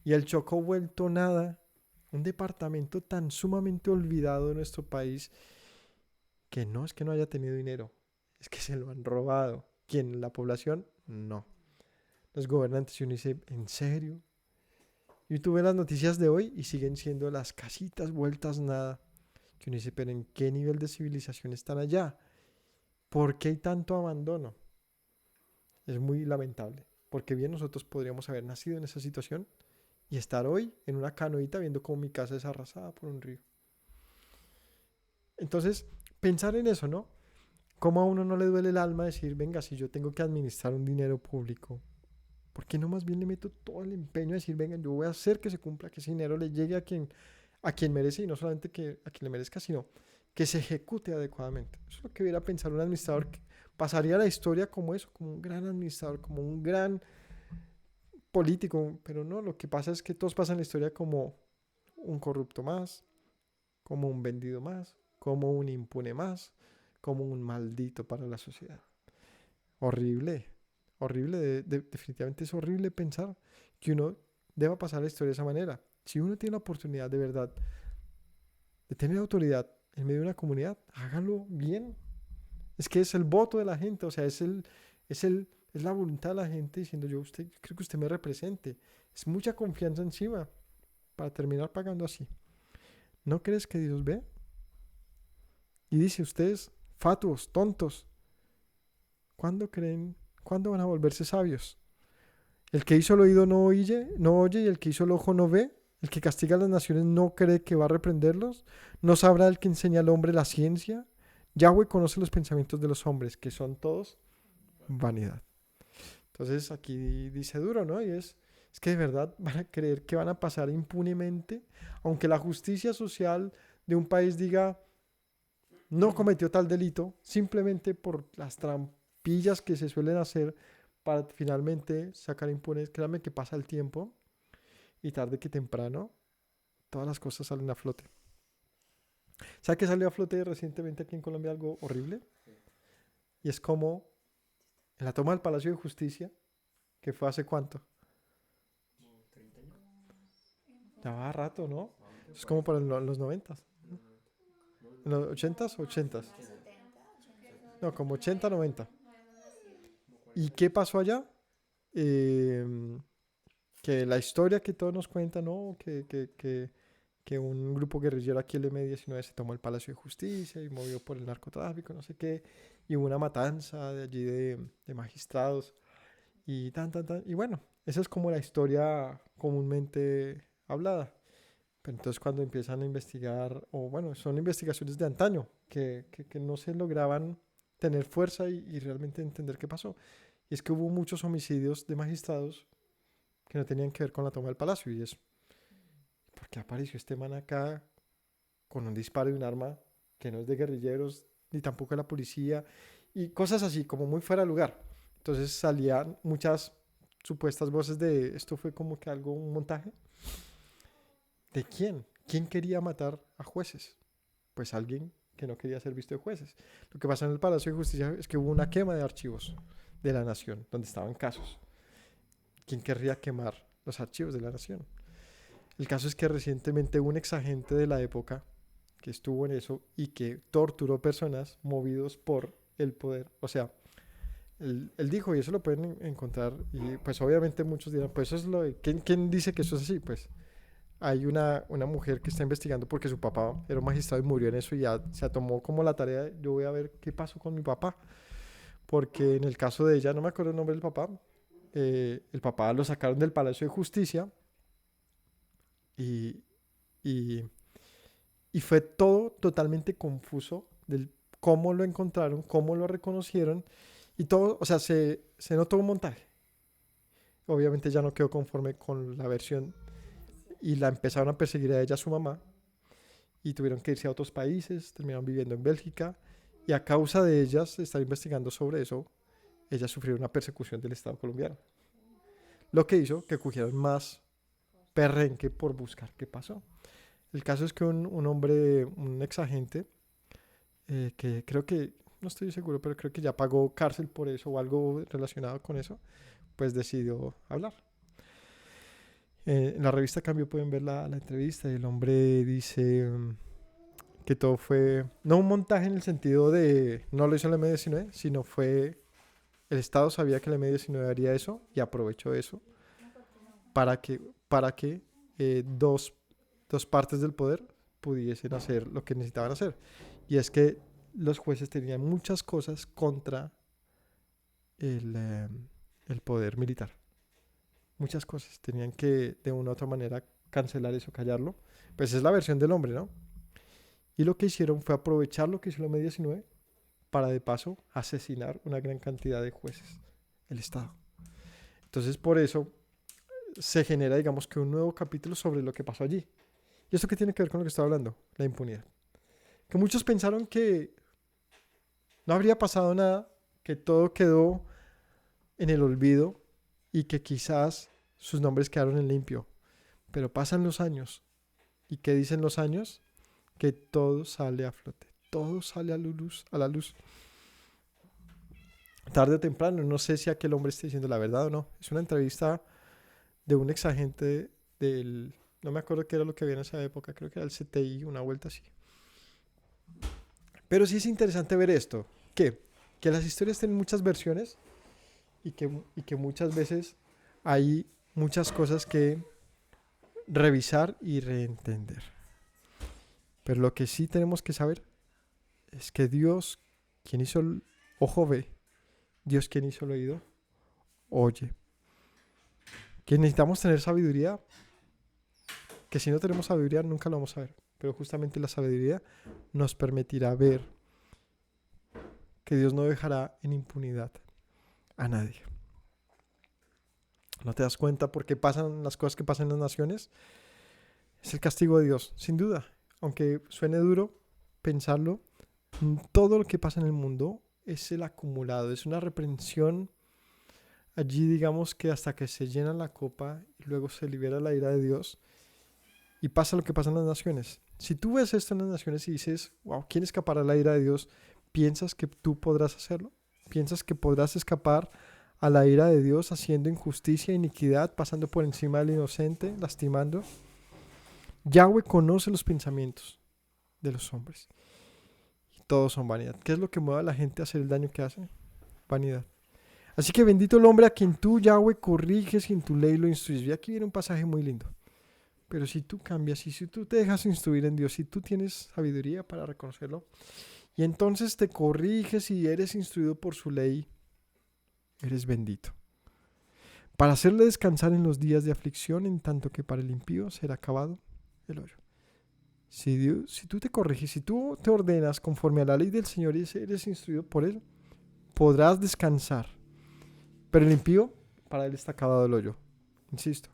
Y el Chocó vuelto nada, un departamento tan sumamente olvidado de nuestro país, que no es que no haya tenido dinero, es que se lo han robado. ¿Quién? ¿La población? No. Los gobernantes, y uno dice, ¿en serio? Yo tuve las noticias de hoy y siguen siendo las casitas vueltas nada. Que uno dice, pero ¿en qué nivel de civilización están allá? ¿Por qué hay tanto abandono? Es muy lamentable, porque bien nosotros podríamos haber nacido en esa situación y estar hoy en una canoita viendo cómo mi casa es arrasada por un río. Entonces, pensar en eso, ¿no? ¿Cómo a uno no le duele el alma decir, venga, si yo tengo que administrar un dinero público, ¿por qué no más bien le meto todo el empeño a decir, venga, yo voy a hacer que se cumpla, que ese dinero le llegue a quien merece y no solamente que a quien le merezca, sino que se ejecute adecuadamente? Eso es lo que debería pensar un administrador que pasaría a la historia como eso, como un gran administrador, como un gran político, pero no, lo que pasa es que todos pasan la historia como un corrupto más, como un vendido más, como un impune más, como un maldito para la sociedad. Horrible, horrible, definitivamente es horrible pensar que uno deba pasar la historia de esa manera. Si uno tiene la oportunidad de verdad de tener autoridad en medio de una comunidad, hágalo bien. Es que es el voto de la gente, o sea, es la voluntad de la gente diciendo yo creo que usted me represente. Es mucha confianza encima para terminar pagando así. ¿No crees que Dios ve? Y dice, ustedes, fatuos, tontos, ¿cuándo creen, cuándo van a volverse sabios? El que hizo el oído no oye y el que hizo el ojo no ve. El que castiga a las naciones no cree que va a reprenderlos. No sabrá el que enseña al hombre la ciencia. Yahweh conoce los pensamientos de los hombres, que son todos vanidad. Entonces aquí dice duro, ¿no? Y es que de verdad van a creer que van a pasar impunemente, aunque la justicia social de un país diga no cometió tal delito, simplemente por las trampillas que se suelen hacer para finalmente sacar impunes. Créanme que pasa el tiempo y tarde que temprano todas las cosas salen a flote. ¿Sabe qué salió a flote recientemente aquí en Colombia? Algo horrible. Y es como En la toma del Palacio de Justicia, que fue hace cuánto. Ya va rato, ¿no? Es como para los 90. ¿En los 80s? 80s. No, como 80, 90. ¿Y qué pasó allá? Eh, que la historia que todos nos cuentan, ¿no? Que un grupo guerrillero aquí, el M-19, se tomó el Palacio de Justicia y movió por el narcotráfico, no sé qué. Y hubo una matanza de allí de magistrados. Y tan, tan, tan. Y bueno, esa es como la historia comúnmente hablada. Pero entonces cuando empiezan a investigar, o bueno, son investigaciones de antaño, que no se lograban tener fuerza y realmente entender qué pasó. Y es que hubo muchos homicidios de magistrados que no tenían que ver con la toma del palacio. Y es, ¿por qué apareció este man acá con un disparo de un arma que no es de guerrilleros, ni tampoco de la policía? Y cosas así, como muy fuera de lugar. Entonces salían muchas supuestas voces de esto fue como que algo, un montaje. ¿De quién? ¿Quién quería matar a jueces? Pues alguien que no quería ser visto de jueces. Lo que pasa en el Palacio de Justicia es que hubo una quema de archivos de la nación, donde estaban casos. ¿Quién querría quemar los archivos de la nación? El caso es que recientemente un exagente de la época que estuvo en eso y que torturó personas movidos por el poder. O sea, él dijo, y eso lo pueden encontrar, y pues obviamente muchos dirán, pues eso es lo de, ¿quién dice que eso es así? Pues hay una mujer que está investigando porque su papá era un magistrado y murió en eso y ya se tomó como la tarea, yo voy a ver qué pasó con mi papá, porque en el caso de ella, no me acuerdo el nombre del papá, el papá lo sacaron del Palacio de Justicia y, y, y fue todo totalmente confuso del cómo lo encontraron, cómo lo reconocieron y todo, o sea, se notó un montaje. Obviamente ya no quedó conforme con la versión y la empezaron a perseguir a ella, a su mamá, y tuvieron que irse a otros países, terminaron viviendo en Bélgica, y a causa de ellas estar investigando sobre eso, ellas sufrieron una persecución del Estado colombiano. Lo que hizo que cogieran más perrenque por buscar qué pasó. El caso es que un hombre, un ex agente, que creo que, no estoy seguro, pero creo que ya pagó cárcel por eso o algo relacionado con eso, pues decidió hablar. En la revista Cambio pueden ver la entrevista y el hombre dice que todo fue, no un montaje en el sentido de no lo hizo el M-19, sino fue, el Estado sabía que el M-19 haría eso y aprovechó eso para que dos partes del poder pudiesen hacer lo que necesitaban hacer. Y es que los jueces tenían muchas cosas contra el poder militar. Muchas cosas. Tenían que de una u otra manera cancelar eso, callarlo. Pues es la versión del hombre, ¿no? Y lo que hicieron fue aprovechar lo que hizo la M-19 para de paso asesinar una gran cantidad de jueces, el Estado. Entonces por eso se genera, digamos que un nuevo capítulo sobre lo que pasó allí. ¿Y esto qué tiene que ver con lo que estaba hablando? La impunidad. Que muchos pensaron que no habría pasado nada, que todo quedó en el olvido y que quizás sus nombres quedaron en limpio. Pero pasan los años. ¿Y qué dicen los años? Que todo sale a flote. Todo sale a la luz. Tarde o temprano, no sé si aquel hombre está diciendo la verdad o no. Es una entrevista de un ex agente del... No me acuerdo qué era lo que había en esa época. Creo que era el CTI, una vuelta así. Pero sí es interesante ver esto. ¿Qué? Que las historias tienen muchas versiones y que muchas veces hay muchas cosas que revisar y reentender. Pero lo que sí tenemos que saber es que Dios, quien hizo el ojo ve, Dios quien hizo el oído, oye. Que necesitamos tener sabiduría, que si no tenemos sabiduría nunca lo vamos a ver. Pero justamente la sabiduría nos permitirá ver que Dios no dejará en impunidad a nadie. ¿No te das cuenta por qué pasan las cosas que pasan en las naciones? Es el castigo de Dios, sin duda. Aunque suene duro pensarlo, todo lo que pasa en el mundo es el acumulado, es una reprensión. Allí digamos que hasta que se llena la copa y luego se libera la ira de Dios y pasa lo que pasa en las naciones. Si tú ves esto en las naciones y dices, wow, ¿quién escapará a la ira de Dios? ¿Piensas que tú podrás hacerlo? ¿Piensas que podrás escapar a la ira de Dios haciendo injusticia e iniquidad, pasando por encima del inocente, lastimando? Yahweh conoce los pensamientos de los hombres y todos son vanidad. ¿Qué es lo que mueve a la gente a hacer el daño que hace? Vanidad. Así que bendito el hombre a quien tú, Yahweh, corriges y en tu ley lo instruyes. Y aquí viene un pasaje muy lindo. Pero si tú cambias y si tú te dejas instruir en Dios, si tú tienes sabiduría para reconocerlo, y entonces te corriges y eres instruido por su ley, eres bendito. Para hacerle descansar en los días de aflicción, en tanto que para el impío será acabado el hoyo. Si tú te corriges, si tú te ordenas conforme a la ley del Señor y eres instruido por Él, podrás descansar. Pero el impío, para él está acabado el hoyo. Insisto,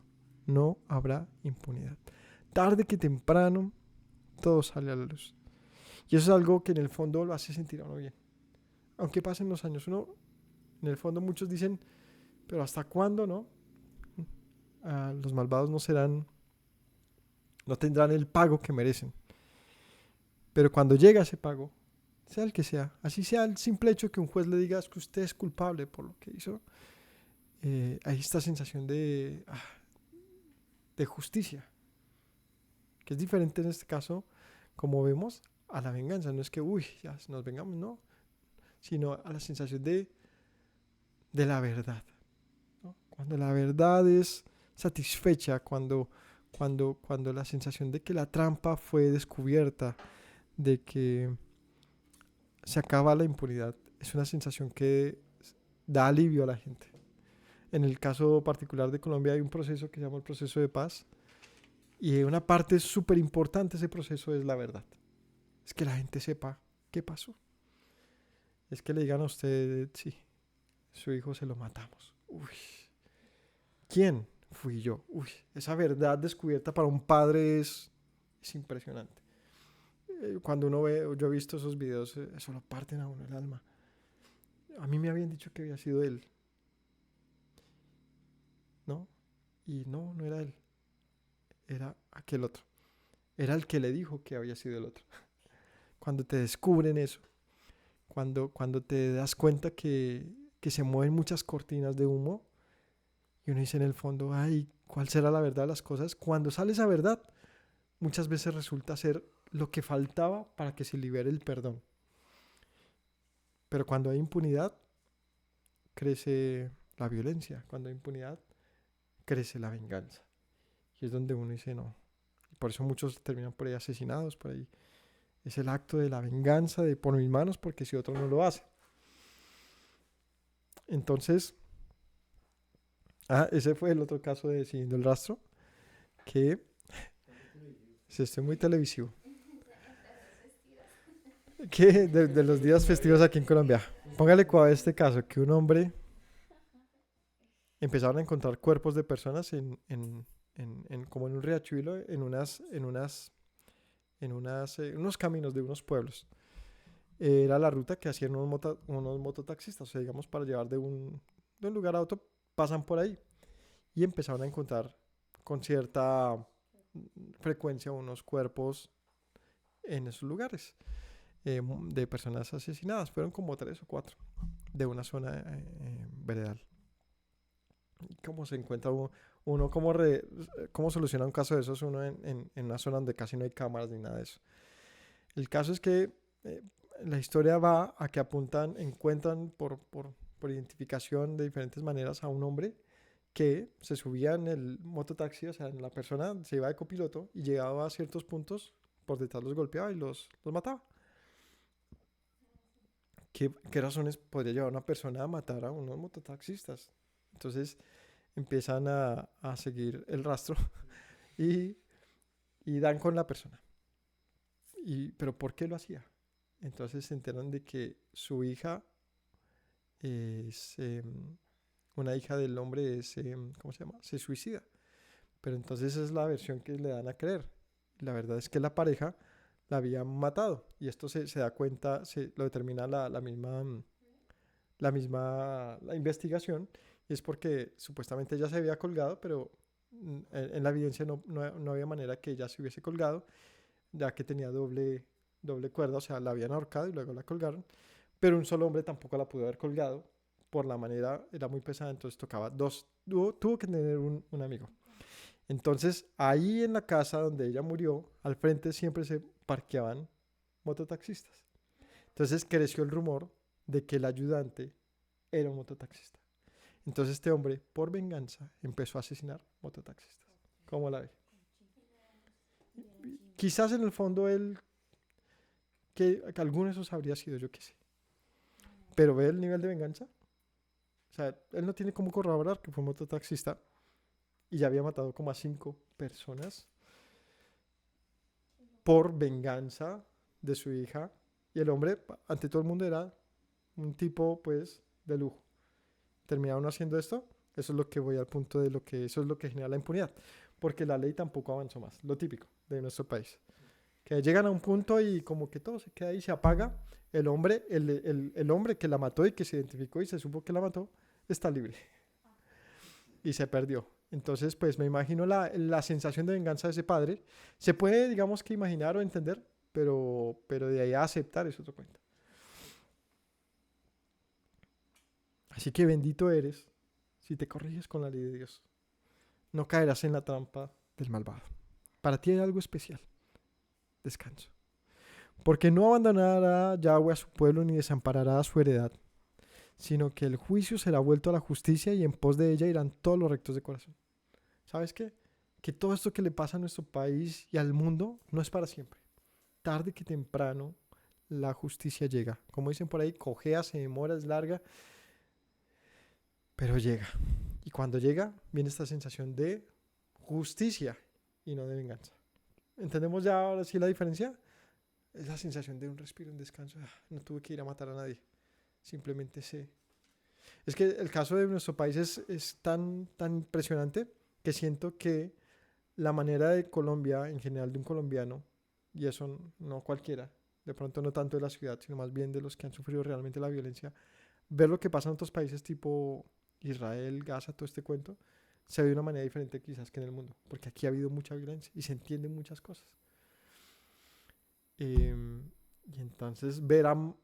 no habrá impunidad. Tarde que temprano, todo sale a la luz. Y eso es algo que en el fondo lo hace sentir a uno bien. Aunque pasen los años, en el fondo muchos dicen, pero ¿hasta cuándo, no? Los malvados no tendrán el pago que merecen. Pero cuando llega ese pago, sea el que sea, así sea el simple hecho que un juez le diga que usted es culpable por lo que hizo, hay esta sensación de justicia, que es diferente en este caso, como vemos, a la venganza. No es que, ya nos vengamos, no, sino a la sensación de la verdad, ¿no? Cuando la verdad es satisfecha, cuando la sensación de que la trampa fue descubierta, de que se acaba la impunidad, es una sensación que da alivio a la gente. En el caso particular de Colombia hay un proceso que se llama el proceso de paz, y una parte súper importante de ese proceso es la verdad. Es que la gente sepa qué pasó. Es que le digan a usted, sí, su hijo se lo matamos. ¿Quién? Fui yo. Esa verdad descubierta para un padre es impresionante. Cuando yo he visto esos videos, eso lo parten a uno el alma. A mí me habían dicho que había sido él, ¿no? Y no era él, era aquel otro. Era el que le dijo que había sido el otro. Cuando te descubren eso, cuando te das cuenta que se mueven muchas cortinas de humo, y uno dice en el fondo, ay, ¿cuál será la verdad de las cosas? Cuando sale esa verdad, muchas veces resulta ser lo que faltaba para que se libere el perdón. Pero cuando hay impunidad, crece la violencia. Cuando hay impunidad, crece la venganza. Y es donde uno dice, no. Y por eso muchos terminan por ahí asesinados, por ahí. Es el acto de la venganza de por mis manos, porque si otro no lo hace. Entonces, ese fue el otro caso de Siguiendo el Rastro, que estoy muy televisivo. Que de los días festivos aquí en Colombia. Póngale cuidado a este caso, que un hombre empezaron a encontrar cuerpos de personas como en un riachuelo, en unos caminos de unos pueblos. Era la ruta que hacían unos mototaxistas, o sea, digamos, para llevar de un lugar a otro, pasan por ahí. Y empezaron a encontrar con cierta frecuencia unos cuerpos en esos lugares de personas asesinadas. Fueron como 3 o 4 de una zona veredal. ¿Cómo se encuentra uno? ¿Cómo soluciona un caso de esos uno en una zona donde casi no hay cámaras ni nada de eso? El caso es que la historia va a que encuentran por identificación de diferentes maneras a un hombre que se subía en el mototaxi, o sea, la persona se iba de copiloto y llegaba a ciertos puntos, por detrás los golpeaba y los mataba. ¿Qué razones podría llevar a una persona a matar a unos mototaxistas? Entonces empiezan a seguir el rastro y dan con la persona. ¿Pero por qué lo hacía? Entonces se enteran de que su hija es una hija del hombre, ¿cómo se llama? Se suicida. Pero entonces es la versión que le dan a creer. La verdad es que la pareja la había matado y esto se da cuenta, lo determina la misma investigación, y es porque supuestamente ella se había colgado, pero en la evidencia no había manera que ella se hubiese colgado, ya que tenía doble cuerda, o sea, la habían ahorcado y luego la colgaron, pero un solo hombre tampoco la pudo haber colgado, por la manera, era muy pesada, entonces tocaba dos, tuvo que tener un amigo. Entonces, ahí en la casa donde ella murió, al frente siempre se parqueaban mototaxistas. Entonces creció el rumor de que el ayudante era un mototaxista. Entonces este hombre, por venganza, empezó a asesinar mototaxistas. ¿Cómo la ve? Quizás en el fondo él, que alguno de esos habría sido, yo qué sé. Pero ve el nivel de venganza. O sea, él no tiene cómo corroborar que fue un mototaxista y ya había matado como a 5 personas por venganza de su hija. Y el hombre, ante todo el mundo, era un tipo, pues, de lujo. Terminaron haciendo esto. Eso es lo que voy al punto de lo que eso es lo que genera la impunidad. Porque la ley tampoco avanzó más. Lo típico de nuestro país. Que llegan a un punto y como que todo se queda ahí, se apaga. El hombre, el hombre que la mató y que se identificó y se supo que la mató, está libre. Y se perdió. Entonces, pues me imagino la sensación de venganza de ese padre. Se puede, digamos que imaginar o entender, pero de ahí a aceptar es otro cuento. Así que bendito eres si te corriges con la ley de Dios. No caerás en la trampa del malvado. Para ti hay algo especial. Descanso. Porque no abandonará Yahweh a su pueblo ni desamparará a su heredad, sino que el juicio será vuelto a la justicia y en pos de ella irán todos los rectos de corazón. ¿Sabes qué? Que todo esto que le pasa a nuestro país y al mundo no es para siempre. Tarde que temprano la justicia llega. Como dicen por ahí, cojea, se demora, es larga, pero llega. Y cuando llega, viene esta sensación de justicia y no de venganza. ¿Entendemos ya ahora sí la diferencia? Es la sensación de un respiro, un descanso. No tuve que ir a matar a nadie. Simplemente sé. Es que el caso de nuestro país es tan impresionante que siento que la manera de Colombia, en general de un colombiano, y eso no cualquiera, de pronto no tanto de la ciudad, sino más bien de los que han sufrido realmente la violencia, ver lo que pasa en otros países tipo Israel, Gaza, todo este cuento, se ve de una manera diferente quizás que en el mundo, porque aquí ha habido mucha violencia y se entienden muchas cosas. Y entonces ver a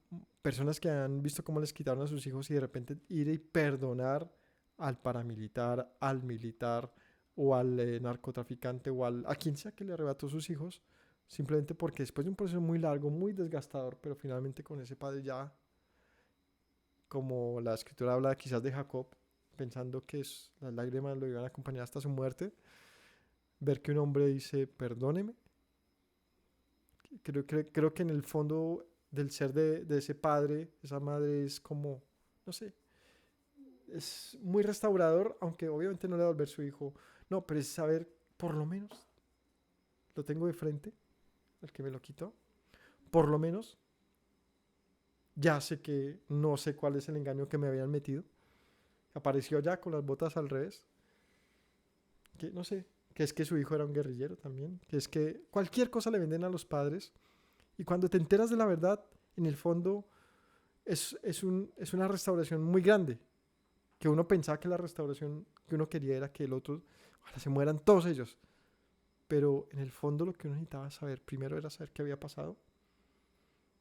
personas que han visto cómo les quitaron a sus hijos y de repente ir y perdonar al paramilitar, al militar o al narcotraficante o a quien sea que le arrebató sus hijos, simplemente porque después de un proceso muy largo, muy desgastador, pero finalmente con ese padre ya, como la escritura habla quizás de Jacob, pensando que las lágrimas lo iban a acompañar hasta su muerte, ver que un hombre dice, perdóneme. Creo que en el fondo del ser de ese padre, esa madre es como, no sé, es muy restaurador, aunque obviamente no le va a volver su hijo. No, pero es saber, por lo menos, lo tengo de frente, el que me lo quitó. Por lo menos, ya sé que no sé cuál es el engaño que me habían metido. Apareció ya con las botas al revés. Que no sé, que es que su hijo era un guerrillero también. Que es que cualquier cosa le venden a los padres. Y cuando te enteras de la verdad, en el fondo es una restauración muy grande. Que uno pensaba que la restauración que uno quería era que el otro, ojalá se mueran todos ellos. Pero en el fondo lo que uno necesitaba saber, primero era saber qué había pasado.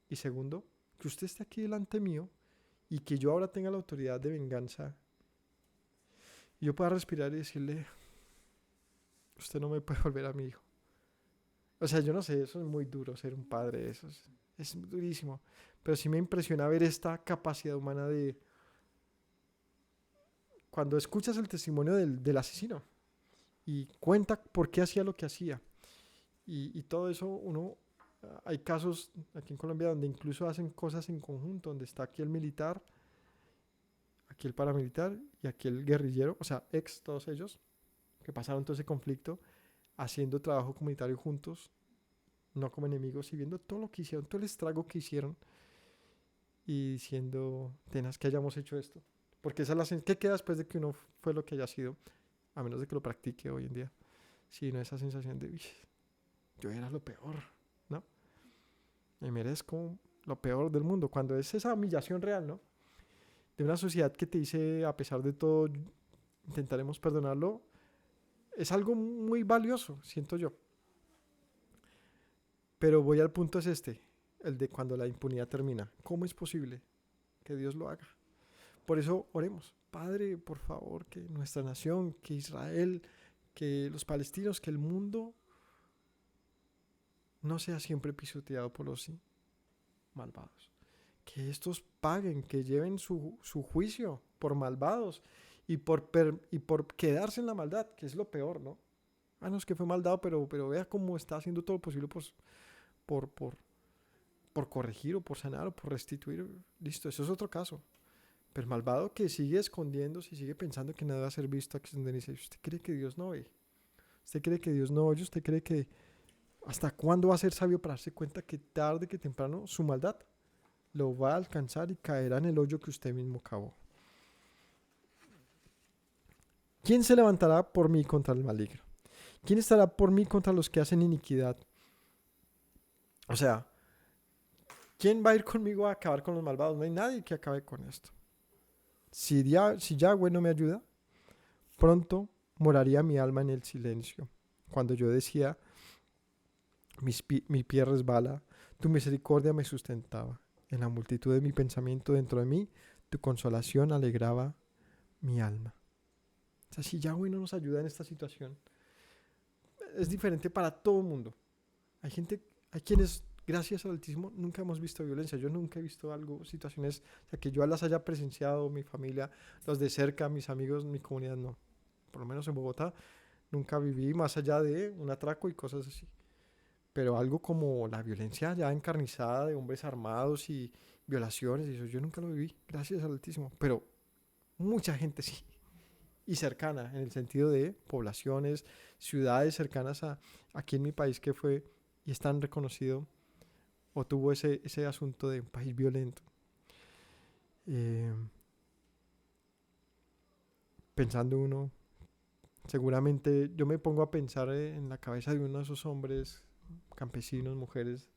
Y segundo, que usted esté aquí delante mío y que yo ahora tenga la autoridad de venganza. Y yo pueda respirar y decirle, usted no me puede volver a mi hijo. O sea, yo no sé, eso es muy duro ser un padre, eso es durísimo. Pero sí me impresiona ver esta capacidad humana de, cuando escuchas el testimonio del asesino y cuenta por qué hacía lo que hacía. Y todo eso, hay casos aquí en Colombia donde incluso hacen cosas en conjunto, donde está aquí el militar, aquí el paramilitar y aquí el guerrillero, o sea, todos ellos, que pasaron todo ese conflicto, haciendo trabajo comunitario juntos, no como enemigos, y viendo todo lo que hicieron, todo el estrago que hicieron, y diciendo, tenaz que hayamos hecho esto. Porque esa es ¿qué queda después de que uno fue lo que haya sido? A menos de que lo practique hoy en día. Sino esa sensación de, yo era lo peor, ¿no? Me merezco lo peor del mundo. Cuando es esa humillación real, ¿no? De una sociedad que te dice, a pesar de todo, intentaremos perdonarlo, es algo muy valioso, siento yo. Pero voy al punto es el de cuando la impunidad termina. ¿Cómo es posible que Dios lo haga. Por eso oremos, Padre, por favor, que nuestra nación, que Israel, que los palestinos, que el mundo no sea siempre pisoteado por los malvados. Que estos paguen, que lleven su juicio por malvados y por quedarse en la maldad, que es lo peor, ¿no? Ah, no, es que fue maldado, pero vea cómo está haciendo todo lo posible por corregir o por sanar o por restituir. Listo, eso es otro caso. Pero el malvado que sigue escondiéndose y sigue pensando que nada va a ser visto, aquí es donde dice, ¿usted cree que Dios no ve? ¿Usted cree que Dios no oye? ¿Usted cree que hasta cuándo va a ser sabio para darse cuenta que tarde que temprano su maldad lo va a alcanzar y caerá en el hoyo que usted mismo cavó? ¿Quién se levantará por mí contra el maligno? ¿Quién estará por mí contra los que hacen iniquidad? O sea, ¿quién va a ir conmigo a acabar con los malvados? No hay nadie que acabe con esto. Si Yahweh no me ayuda, pronto moraría mi alma en el silencio. Cuando yo decía, mi pie resbala, tu misericordia me sustentaba. En la multitud de mi pensamiento dentro de mí, tu consolación alegraba mi alma. O sea, si Yahweh no nos ayuda en esta situación, es diferente para todo el mundo. Hay quienes, gracias al Altísimo, nunca hemos visto violencia. Yo nunca he visto situaciones, o sea, que yo las haya presenciado, mi familia, los de cerca, mis amigos, mi comunidad, no. Por lo menos en Bogotá, nunca viví más allá de un atraco y cosas así. Pero algo como la violencia ya encarnizada de hombres armados y violaciones, y eso yo nunca lo viví, gracias al Altísimo. Pero mucha gente sí. Y cercana, en el sentido de poblaciones, ciudades cercanas aquí en mi país que fue y es tan reconocido o tuvo ese asunto de un país violento. Pensando uno, seguramente yo me pongo a pensar en la cabeza de uno de esos hombres, campesinos, mujeres,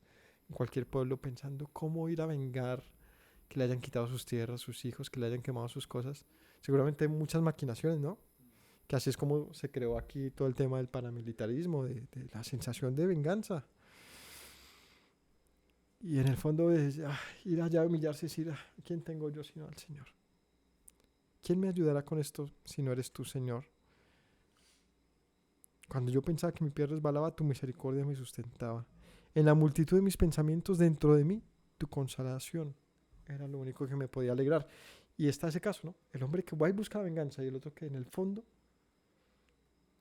en cualquier pueblo, pensando cómo ir a vengar que le hayan quitado sus tierras, sus hijos, que le hayan quemado sus cosas. Seguramente hay muchas maquinaciones, ¿no? Que así es como se creó aquí todo el tema del paramilitarismo, de la sensación de venganza. Y en el fondo es ir allá a humillarse y decir, ¿quién tengo yo sino al Señor? ¿Quién me ayudará con esto si no eres tú, Señor? Cuando yo pensaba que mi pie resbalaba, tu misericordia me sustentaba. En la multitud de mis pensamientos dentro de mí, tu consolación era lo único que me podía alegrar. Y está ese caso, ¿no? El hombre que va y busca venganza y el otro que en el fondo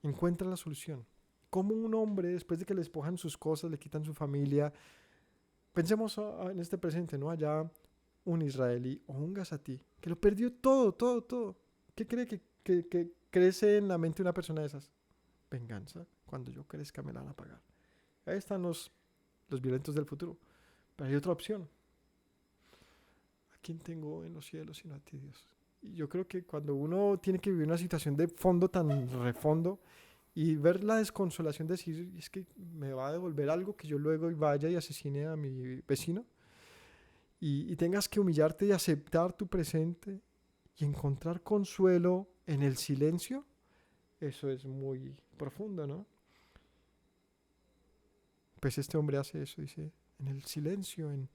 encuentra la solución. Como un hombre, después de que le despojan sus cosas, le quitan su familia, pensemos en este presente, ¿no? Allá un israelí o un gazatí que lo perdió todo. ¿Qué cree que crece en la mente de una persona de esas? Venganza. Cuando yo crezca me la van a pagar. Ahí están los violentos del futuro. Pero hay otra opción. ¿A quién tengo en los cielos sino a ti, Dios? Y yo creo que cuando uno tiene que vivir una situación de fondo tan refondo y ver la desconsolación de decir, es que me va a devolver algo que yo luego vaya y asesine a mi vecino y tengas que humillarte y aceptar tu presente y encontrar consuelo en el silencio, eso es muy profundo, ¿no? Pues este hombre hace eso, dice, en el silencio, en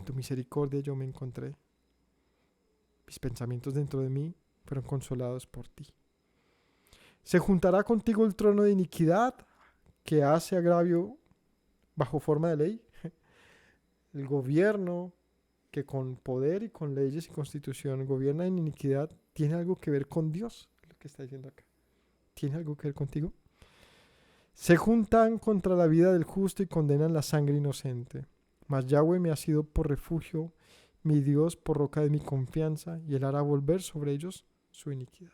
tu misericordia yo me encontré. Mis pensamientos dentro de mí fueron consolados por ti. ¿Se juntará contigo el trono de iniquidad que hace agravio bajo forma de ley? El gobierno que con poder y con leyes y constitución gobierna en iniquidad, ¿tiene algo que ver con Dios? Lo que está diciendo acá. ¿Tiene algo que ver contigo? Se juntan contra la vida del justo y condenan la sangre inocente. Mas Yahweh me ha sido por refugio, mi Dios por roca de mi confianza, y Él hará volver sobre ellos su iniquidad.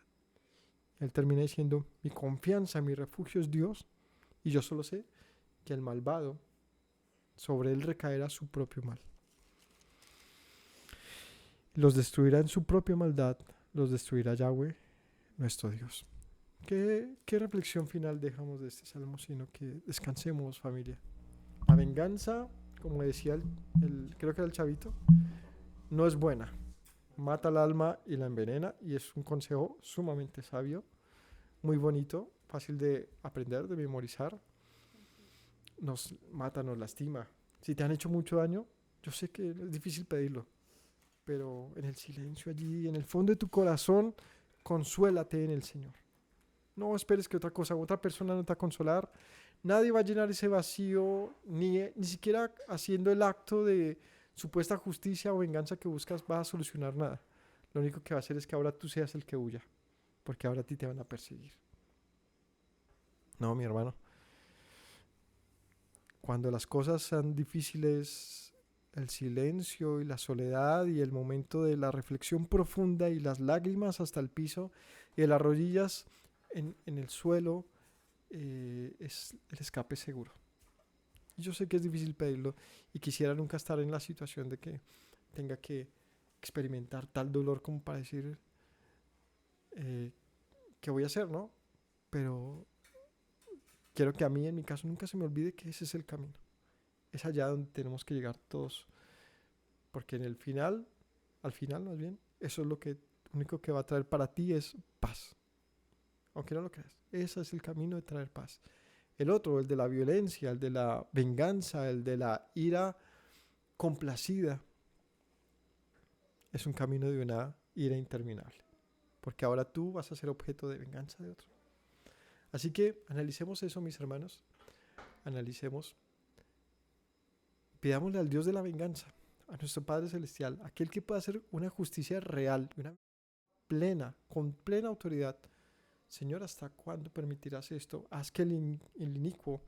Él termina diciendo, mi confianza, mi refugio es Dios, y yo solo sé que el malvado, sobre él recaerá su propio mal. Los destruirá en su propia maldad, los destruirá Yahweh, nuestro Dios. ¿Qué reflexión final dejamos de este salmo? Sino que descansemos, familia. La venganza, como decía creo que era el chavito, no es buena. Mata el alma y la envenena, y es un consejo sumamente sabio, muy bonito, fácil de aprender, de memorizar. Nos mata, nos lastima. Si te han hecho mucho daño, yo sé que es difícil pedirlo, pero en el silencio allí, en el fondo de tu corazón, consuélate en el Señor. No esperes que otra persona no te va a consolar. Nadie va a llenar ese vacío, ni siquiera haciendo el acto de supuesta justicia o venganza que buscas va a solucionar nada. Lo único que va a hacer es que ahora tú seas el que huya, porque ahora a ti te van a perseguir. No, mi hermano. Cuando las cosas sean difíciles, el silencio y la soledad y el momento de la reflexión profunda y las lágrimas hasta el piso y las rodillas en el suelo, es el escape seguro. Yo sé que es difícil pedirlo y quisiera nunca estar en la situación de que tenga que experimentar tal dolor como para decir qué voy a hacer, ¿no? Pero quiero que a mí, en mi caso, nunca se me olvide que ese es el camino. Es allá donde tenemos que llegar todos. Porque en el final, al final más bien, eso es lo único que va a traer para ti es paz. Aunque no lo creas. Ese es el camino de traer paz. El otro, el de la violencia, el de la venganza, el de la ira complacida, es un camino de una ira interminable. Porque ahora tú vas a ser objeto de venganza de otro. Así que analicemos eso, mis hermanos. Analicemos. Pidámosle al Dios de la venganza, a nuestro Padre Celestial, aquel que pueda hacer una justicia real, con plena autoridad. Señor, ¿hasta cuándo permitirás esto? Haz que el inicuo,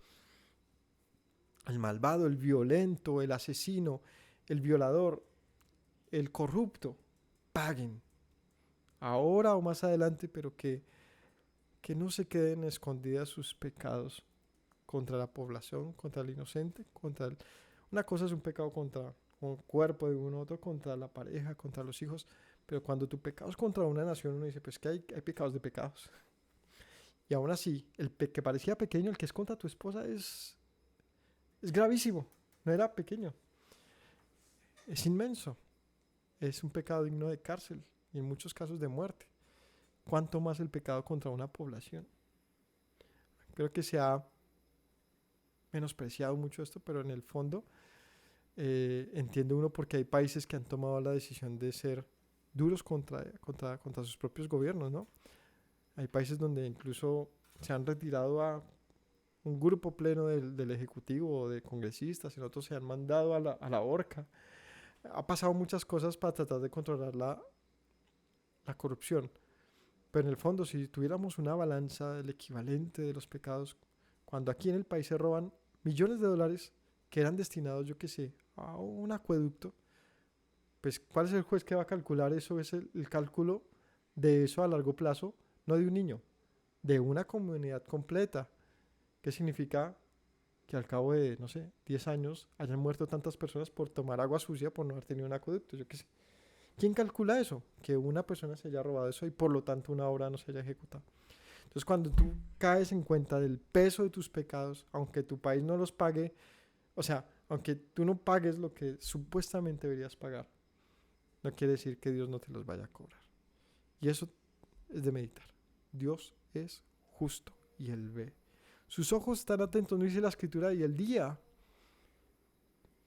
el malvado, el violento, el asesino, el violador, el corrupto, paguen. Ahora o más adelante, pero que no se queden escondidas sus pecados contra la población, contra el inocente, una cosa es un pecado contra un cuerpo de uno, otro contra la pareja, contra los hijos, pero cuando tu pecado es contra una nación, uno dice, pues que hay pecados de pecados. Y aún así, el que parecía pequeño, el que es contra tu esposa, es gravísimo. No era pequeño. Es inmenso. Es un pecado digno de cárcel y en muchos casos de muerte. ¿Cuánto más el pecado contra una población? Creo que se ha menospreciado mucho esto, pero en el fondo entiende uno porque hay países que han tomado la decisión de ser duros contra sus propios gobiernos, ¿no? Hay países donde incluso se han retirado a un grupo pleno del ejecutivo o de congresistas, y en otros se han mandado a la horca. Ha pasado muchas cosas para tratar de controlar la corrupción. Pero en el fondo, si tuviéramos una balanza del equivalente de los pecados, cuando aquí en el país se roban millones de dólares que eran destinados, yo qué sé, a un acueducto, pues ¿cuál es el juez que va a calcular eso? Es el cálculo de eso a largo plazo, no de un niño, de una comunidad completa. ¿Qué significa? Que al cabo de, no sé, 10 años hayan muerto tantas personas por tomar agua sucia, por no haber tenido un acueducto, yo qué sé. ¿Quién calcula eso? Que una persona se haya robado eso y por lo tanto una obra no se haya ejecutado. Entonces cuando tú caes en cuenta del peso de tus pecados, aunque tu país no los pague, o sea, aunque tú no pagues lo que supuestamente deberías pagar, no quiere decir que Dios no te los vaya a cobrar. Y eso es de meditar. Dios es justo y Él ve. Sus ojos están atentos, no dice la Escritura, y el día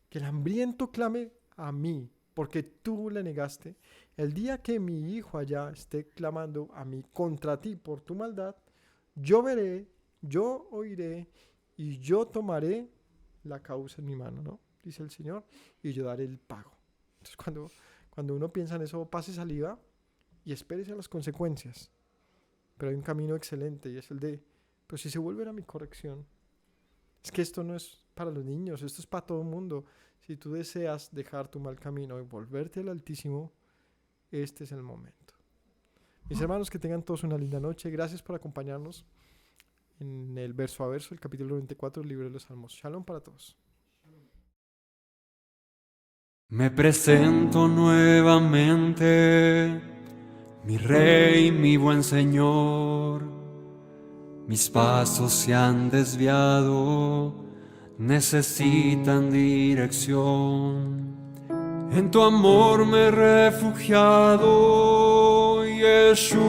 que el hambriento clame a mí, porque tú le negaste, el día que mi hijo allá esté clamando a mí contra ti por tu maldad, yo veré, yo oiré y yo tomaré la causa en mi mano, ¿no? Dice el Señor, y yo daré el pago. Entonces cuando uno piensa en eso, pase saliva y espérese a las consecuencias. Pero hay un camino excelente y es el de, pero si se vuelven a mi corrección, es que esto no es para los niños, esto es para todo el mundo. Si tú deseas dejar tu mal camino y volverte al Altísimo, este es el momento. Mis hermanos, que tengan todos una linda noche. Gracias por acompañarnos en el verso a verso, el capítulo 94 del libro de los Salmos. Shalom para todos. Me presento nuevamente, mi Rey, mi buen Señor. Mis pasos se han desviado, necesitan dirección. En tu amor me he refugiado, Yeshua,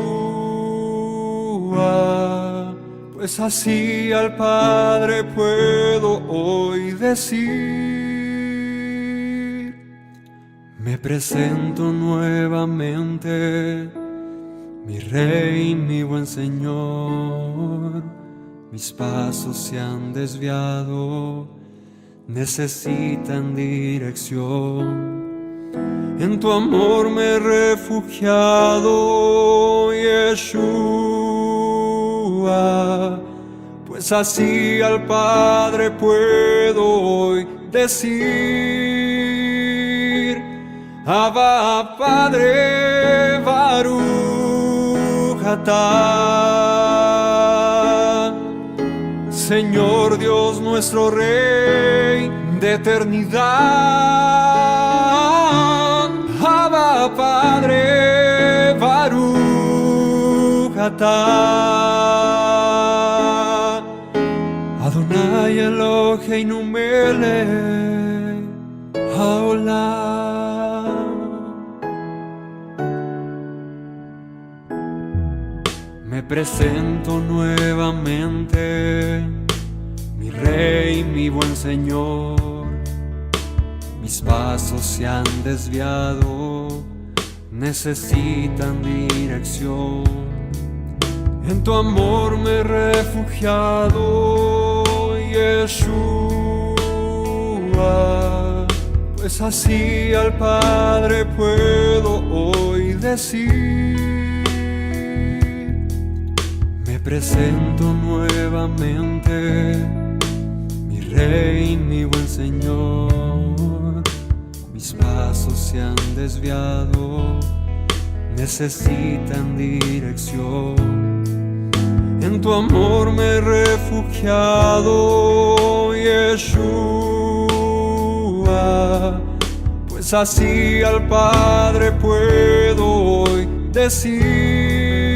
pues así al Padre puedo hoy decir: me Me presento nuevamente, mi Rey, mi buen Señor. Mis pasos se han desviado, necesitan dirección. En tu amor me he refugiado, Yeshua, pues así al Padre puedo hoy decir: Abba, Padre, Baruch atah. Señor Dios nuestro Rey de eternidad, Abba, Padre, Baruch atah. Adonai Eloheinu melech haolam. Me presento nuevamente, mi Rey, mi buen Señor. Mis pasos se han desviado, necesitan dirección. En tu amor me he refugiado, Yeshua, pues así al Padre puedo hoy decir: me presento nuevamente, mi Rey, mi buen Señor. Mis pasos se han desviado, necesitan dirección. En tu amor me he refugiado, Yeshua, pues así al Padre puedo hoy decir: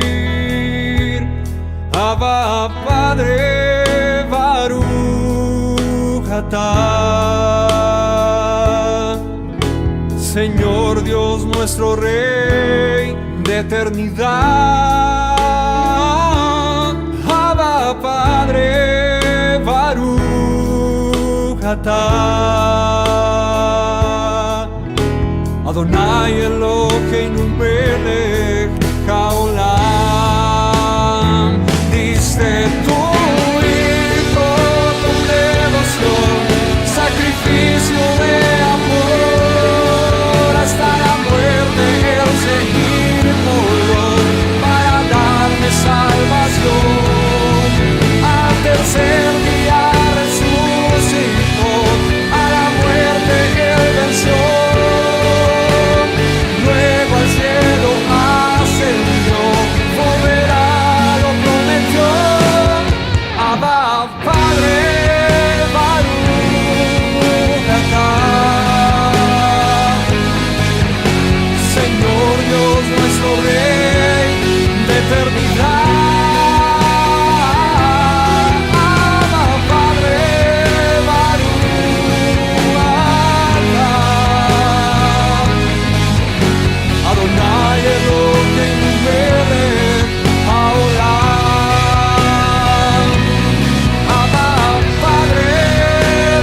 Abba, Padre, Baruch atah. Señor Dios nuestro Rey de eternidad, Abba, Padre, Baruch atah. Adonai Eloheinu melech haolam. Diste tu Hijo con devoción, sacrificio de amor, hasta la muerte el seguirlo para darme salvación. Al tercer día resucitó, a la muerte él venció. Luego al cielo ascendió, volverá, lo prometió. Abba, Padre, Baruch atah. Señor Dios nuestro Rey de eternidad, Abba, Padre, Baruch atah. Adonai Eloheinu melech haolam. Abba, Padre,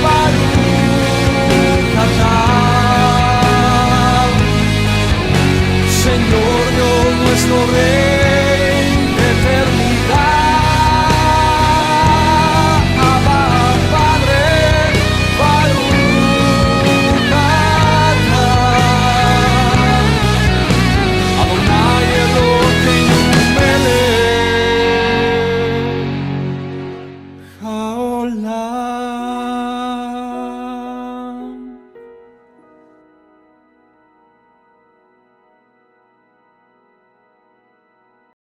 Baruch atah. Señor Dios nuestro Rey